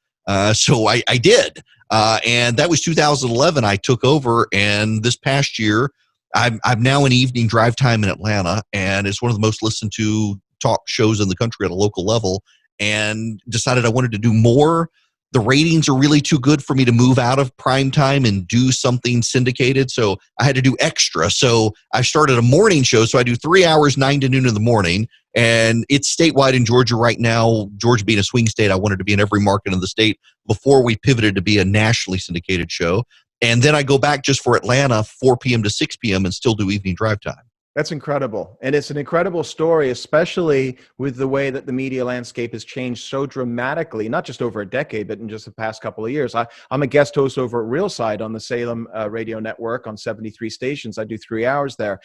So I did. And that was 2011. I took over. And this past year, I'm now in evening drive time in Atlanta, and it's one of the most listened to talk shows in the country at a local level, and decided I wanted to do more. The ratings are really too good for me to move out of prime time and do something syndicated, so I had to do extra. So I started a morning show, so I do 3 hours, 9 to noon in the morning, and it's statewide in Georgia right now. Georgia being a swing state, I wanted to be in every market in the state before we pivoted to be a nationally syndicated show. And then I go back just for Atlanta, 4 p.m. to 6 p.m. and still do evening drive time. That's incredible. And it's an incredible story, especially with the way that the media landscape has changed so dramatically, not just over a decade, but in just the past couple of years. I'm a guest host over at Real on the Salem radio network on 73 stations. I do 3 hours there.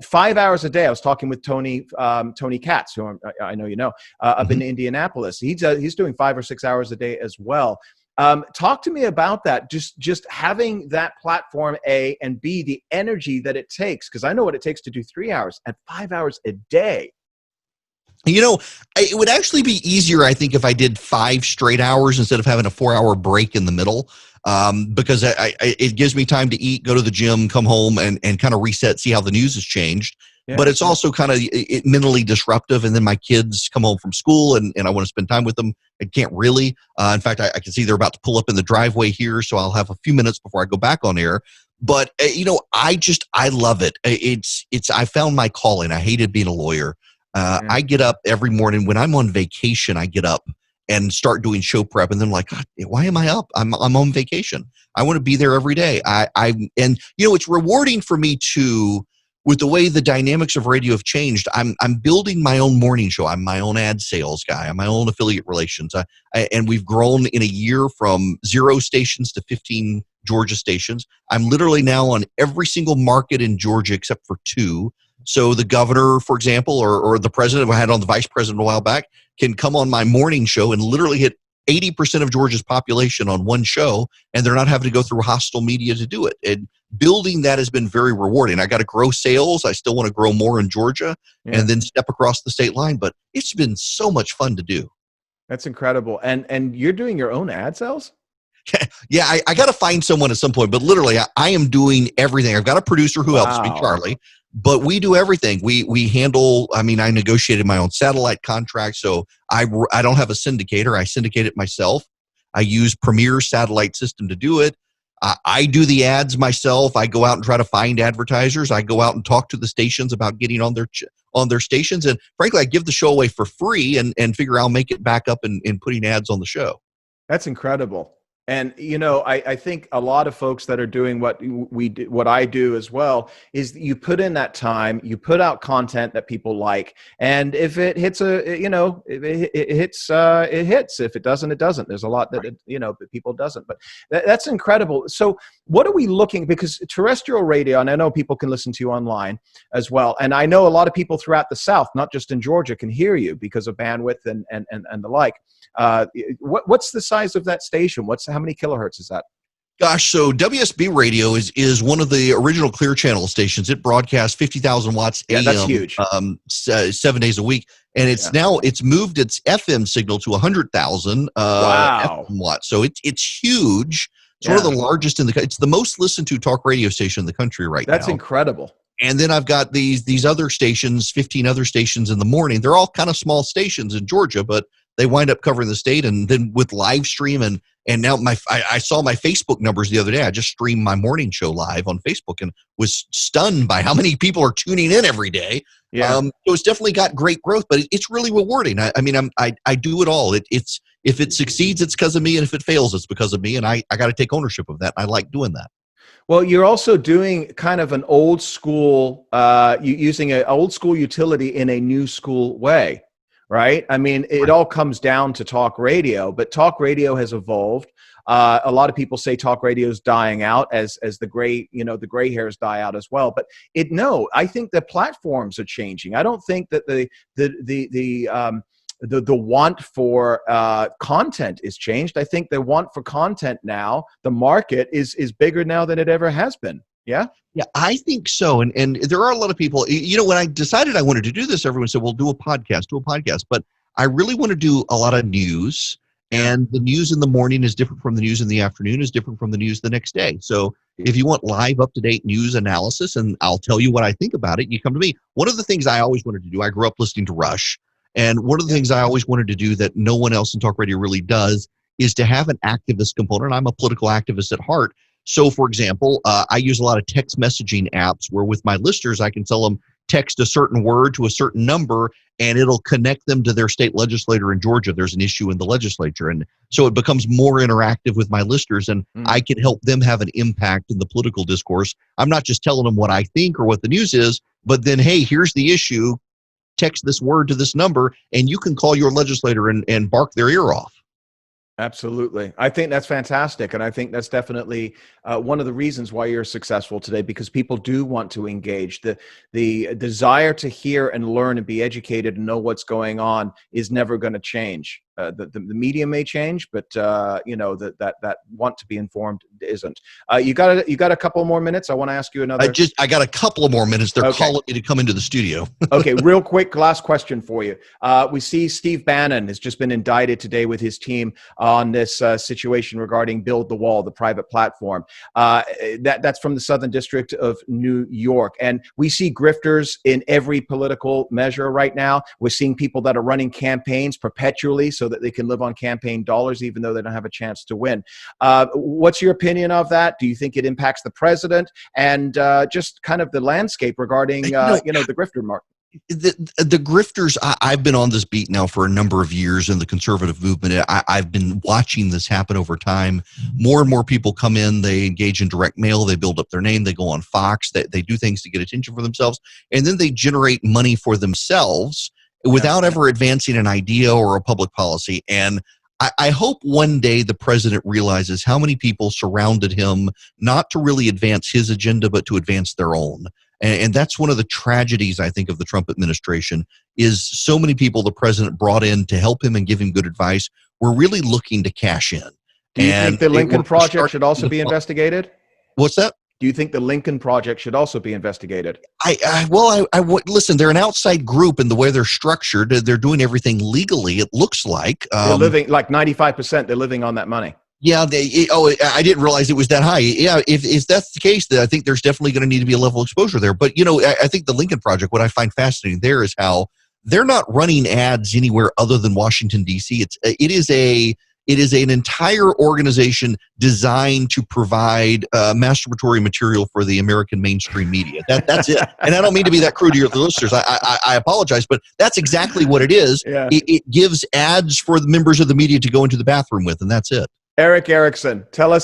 5 hours a day, I was talking with Tony Katz, who I know you know, up in Indianapolis. He's doing 5 or 6 hours a day as well. Talk to me about that. Just having that platform, A, and B, the energy that it takes, because I know what it takes to do 3 hours and 5 hours a day. It would actually be easier, I think, if I did 5 straight hours instead of having a 4-hour break in the middle, because it gives me time to eat, go to the gym, come home, and kind of reset, see how the news has changed. Yeah, but it's also kind of mentally disruptive. And then my kids come home from school and I want to spend time with them. I can't really. In fact, I can see they're about to pull up in the driveway here. So I'll have a few minutes before I go back on air. But, I love it. I found my calling. I hated being a lawyer. I get up every morning. When I'm on vacation, I get up and start doing show prep. And then like, God, why am I up? I'm on vacation. I want to be there every day. It's rewarding for me too. With the way the dynamics of radio have changed, I'm building my own morning show. I'm my own ad sales guy. I'm my own affiliate relations. And we've grown in a year from 0 stations to 15 Georgia stations. I'm literally now on every single market in Georgia except for 2. So the governor, for example, or the president, I had on the vice president a while back, can come on my morning show and literally hit 80% of Georgia's population on one show, and they're not having to go through hostile media to do it. And building that has been very rewarding. I got to grow sales. I still want to grow more in Georgia and then step across the state line, but it's been so much fun to do. That's incredible. And you're doing your own ad sales? Yeah, I got to find someone at some point, but literally I am doing everything. I've got a producer who helps me, Charlie, but we do everything. We handle, I negotiated my own satellite contract, so I don't have a syndicator. I syndicate it myself. I use Premier satellite system to do it. I do the ads myself. I go out and try to find advertisers. I go out and talk to the stations about getting on their stations. And frankly, I give the show away for free and figure I'll make it back up in putting ads on the show. That's incredible. And, I think a lot of folks that are doing what I do as well is you put in that time, you put out content that people like. And if it hits it hits. If it doesn't, it doesn't. There's a lot that, that people doesn't, but that's incredible. So what are we looking, because terrestrial radio, and I know people can listen to you online as well. And I know a lot of people throughout the South, not just in Georgia, can hear you because of bandwidth and the like. What's the size of that station? How many kilohertz is that? Gosh, so WSB radio is one of the original Clear Channel stations. It broadcasts 50,000 watts AM, that's huge. 7 days a week, and it's moved its FM signal to 100,000 FM watts. So it's huge. It's one of the largest in the. It's the most listened to talk radio station in the country right now. That's incredible. And then I've got these other stations, 15 other stations in the morning. They're all kind of small stations in Georgia, but they wind up covering the state. And then with live stream and now I saw my Facebook numbers the other day. I just streamed my morning show live on Facebook and was stunned by how many people are tuning in every day. Yeah. So it's definitely got great growth, but it's really rewarding. I do it all. It's if it succeeds, it's because of me, and if it fails, it's because of me. And I got to take ownership of that. I like doing that. Well, you're also doing kind of an old school, using an old school utility in a new school way, right? It all comes down to talk radio, but talk radio has evolved. A lot of people say talk radio is dying out as the gray hairs die out as well. But I think the platforms are changing. I don't think that the want for content is changed. I think the want for content now, the market is bigger now than it ever has been. Yeah? Yeah, I think so. And there are a lot of people, when I decided I wanted to do this, everyone said, well, do a podcast. But I really want to do a lot of news. And the news in the morning is different from the news in the afternoon, is different from the news the next day. So if you want live, up-to-date news analysis, and I'll tell you what I think about it, you come to me. One of the things I always wanted to do, I grew up listening to Rush. And one of the things I always wanted to do that no one else in talk radio really does is to have an activist component. I'm a political activist at heart. So, for example, I use a lot of text messaging apps where with my listeners, I can tell them text a certain word to a certain number, and it'll connect them to their state legislator in Georgia. There's an issue in the legislature. And so it becomes more interactive with my listeners, and I can help them have an impact in the political discourse. I'm not just telling them what I think or what the news is, but then, hey, here's the issue. Text this word to this number, and you can call your legislator and bark their ear off. Absolutely. I think that's fantastic. And I think that's definitely one of the reasons why you're successful today, because people do want to engage. The desire to hear and learn and be educated and know what's going on is never going to change. The media may change, but that want to be informed isn't. You got a couple more minutes? I want to ask you another. I got a couple of more minutes. They're calling me to come into the studio. Okay, real quick, last question for you. We see Steve Bannon has just been indicted today with his team on this situation regarding Build the Wall, the private platform. That's from the Southern District of New York. And we see grifters in every political measure right now. We're seeing people that are running campaigns perpetually so that they can live on campaign dollars, even though they don't have a chance to win. What's your opinion of that? Do you think it impacts the president and just kind of the landscape regarding, the grifter market? The grifters, I've been on this beat now for a number of years in the conservative movement. I've been watching this happen over time. More and more people come in, they engage in direct mail, they build up their name, they go on Fox, they do things to get attention for themselves, and then they generate money for themselves without ever advancing an idea or a public policy. And I hope one day the president realizes how many people surrounded him not to really advance his agenda, but to advance their own. And that's one of the tragedies, I think, of the Trump administration is so many people the president brought in to help him and give him good advice were really looking to cash in. Do you think the Lincoln Project should also be investigated? What's that? Do you think the Lincoln Project should also be investigated? Listen, they're an outside group, and the way they're structured, they're doing everything legally, it looks like. They're living, like 95%, they're living on that money. Yeah, I didn't realize it was that high. Yeah, if that's the case, then I think there's definitely going to need to be a level of exposure there. But, I think the Lincoln Project, what I find fascinating there is how they're not running ads anywhere other than Washington, D.C. It is an entire organization designed to provide masturbatory material for the American mainstream media. That's it. And I don't mean to be that crude to your listeners. I apologize, but that's exactly what it is. Yeah. It gives ads for the members of the media to go into the bathroom with, and that's it. Erick Erickson, tell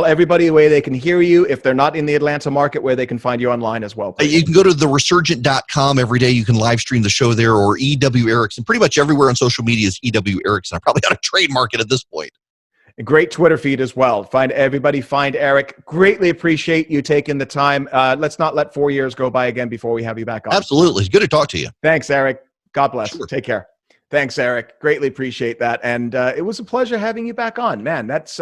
everybody the way they can hear you if they're not in the Atlanta market, where they can find you online as well. Please. You can go to theresurgent.com every day. You can live stream the show there, or EW Erickson. Pretty much everywhere on social media is EW Erickson. I probably got to trademark it at this point. A great Twitter feed as well. Find Erick. Greatly appreciate you taking the time. Let's not let 4 years go by again before we have you back on. Absolutely. It's good to talk to you. Thanks, Erick. God bless. Sure. Take care. Thanks, Erick. Greatly appreciate that. And it was a pleasure having you back on, man. That's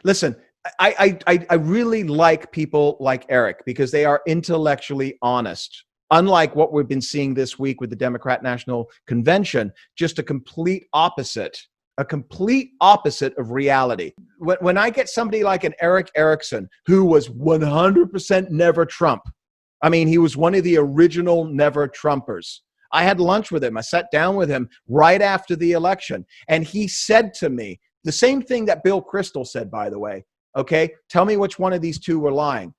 listen, I really like people like Erick because they are intellectually honest. Unlike what we've been seeing this week with the Democrat National Convention, just a complete opposite of reality. When I get somebody like an Erick Erickson, who was 100% never Trump. I mean, he was one of the original never Trumpers. I had lunch with him. I sat down with him right after the election. And he said to me the same thing that Bill Kristol said, by the way. Okay, tell me which one of these two were lying.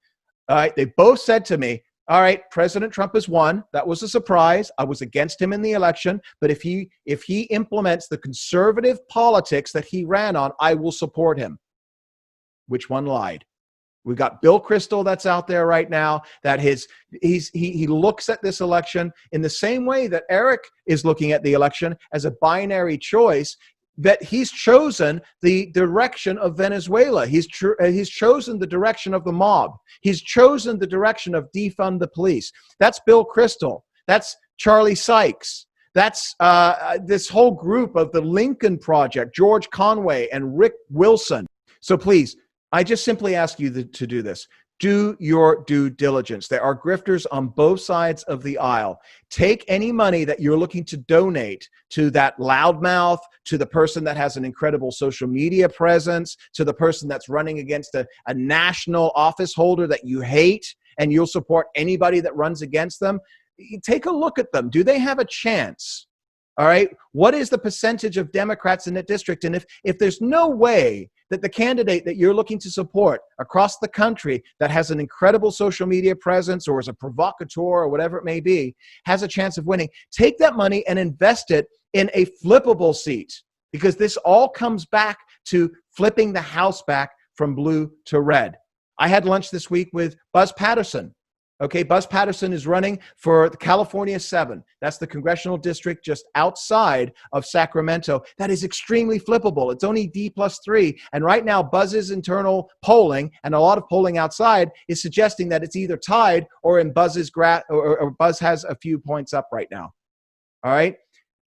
All right, they both said to me, all right, President Trump has won. That was a surprise. I was against him in the election. But if he implements the conservative politics that he ran on, I will support him. Which one lied? We've got Bill Kristol that's out there right now that he looks at this election in the same way that Erick is looking at the election as a binary choice, that he's chosen the direction of Venezuela. He's chosen the direction of the mob. He's chosen the direction of defund the police. That's Bill Kristol. That's Charlie Sykes. That's this whole group of the Lincoln Project, George Conway and Rick Wilson. So please, I just simply ask you to do this. Do your due diligence. There are grifters on both sides of the aisle. Take any money that you're looking to donate to that loudmouth, to the person that has an incredible social media presence, to the person that's running against a national office holder that you hate, and you'll support anybody that runs against them. Take a look at them. Do they have a chance? All right. What is the percentage of Democrats in that district? And if there's no way that the candidate that you're looking to support across the country that has an incredible social media presence or is a provocateur or whatever it may be has a chance of winning, take that money and invest it in a flippable seat, because this all comes back to flipping the House back from blue to red. I had lunch this week with Buzz Patterson. Okay, Buzz Patterson is running for the California 7. That's the congressional district just outside of Sacramento. That is extremely flippable. It's only D+3. And right now, Buzz's internal polling, and a lot of polling outside, is suggesting that it's either tied or in Buzz's or Buzz has a few points up right now. All right?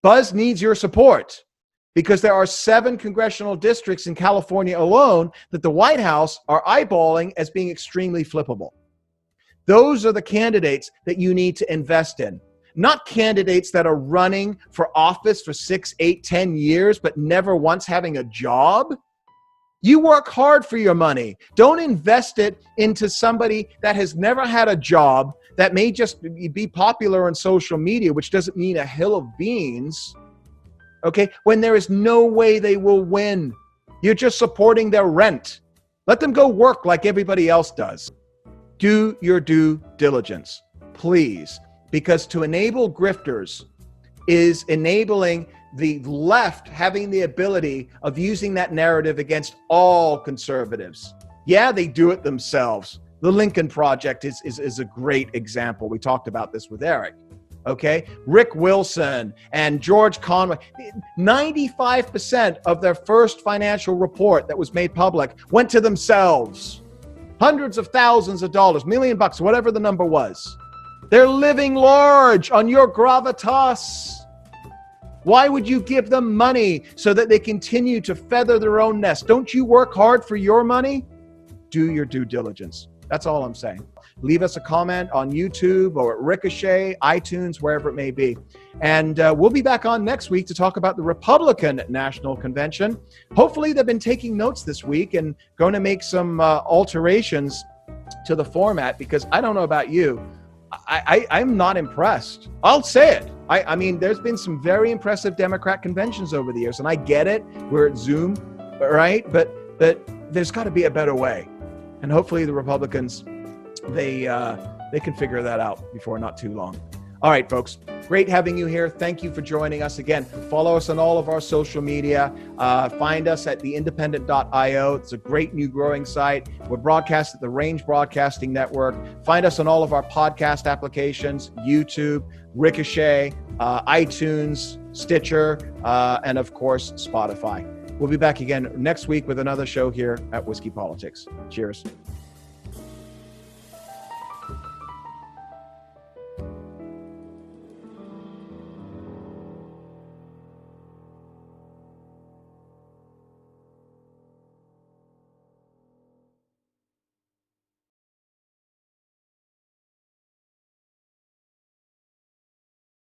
Buzz needs your support, because there are 7 congressional districts in California alone that the White House are eyeballing as being extremely flippable. Those are the candidates that you need to invest in, not candidates that are running for office for 6, 8, 10 years, but never once having a job. You work hard for your money. Don't invest it into somebody that has never had a job, that may just be popular on social media, which doesn't mean a hill of beans, okay, when there is no way they will win. You're just supporting their rent. Let them go work like everybody else does. Do your due diligence, please, because to enable grifters is enabling the left having the ability of using that narrative against all conservatives. Yeah, they do it themselves. The Lincoln Project is a great example. We talked about this with Erick. Okay, Rick Wilson and George Conway, 95% of their first financial report that was made public went to themselves. Hundreds of thousands of dollars, $1 million, whatever the number was. They're living large on your gravitas. Why would you give them money so that they continue to feather their own nest? Don't you work hard for your money? Do your due diligence. That's all I'm saying. Leave us a comment on YouTube or at Ricochet, iTunes, wherever it may be. And we'll be back on next week to talk about the Republican National Convention. Hopefully they've been taking notes this week and going to make some alterations to the format, because I don't know about you, I'm not impressed. I'll say it. I mean, there's been some very impressive Democrat conventions over the years, and I get it. We're at Zoom, right? But there's got to be a better way. And hopefully the Republicans, they can figure that out before not too long. All right, folks, great having you here. Thank you for joining us again. Follow us on all of our social media. Find us at theindependent.io. It's a great new growing site. We're broadcast at the Range Broadcasting Network. Find us on all of our podcast applications, YouTube, Ricochet, iTunes, Stitcher, and of course, Spotify. We'll be back again next week with another show here at Whiskey Politics. Cheers.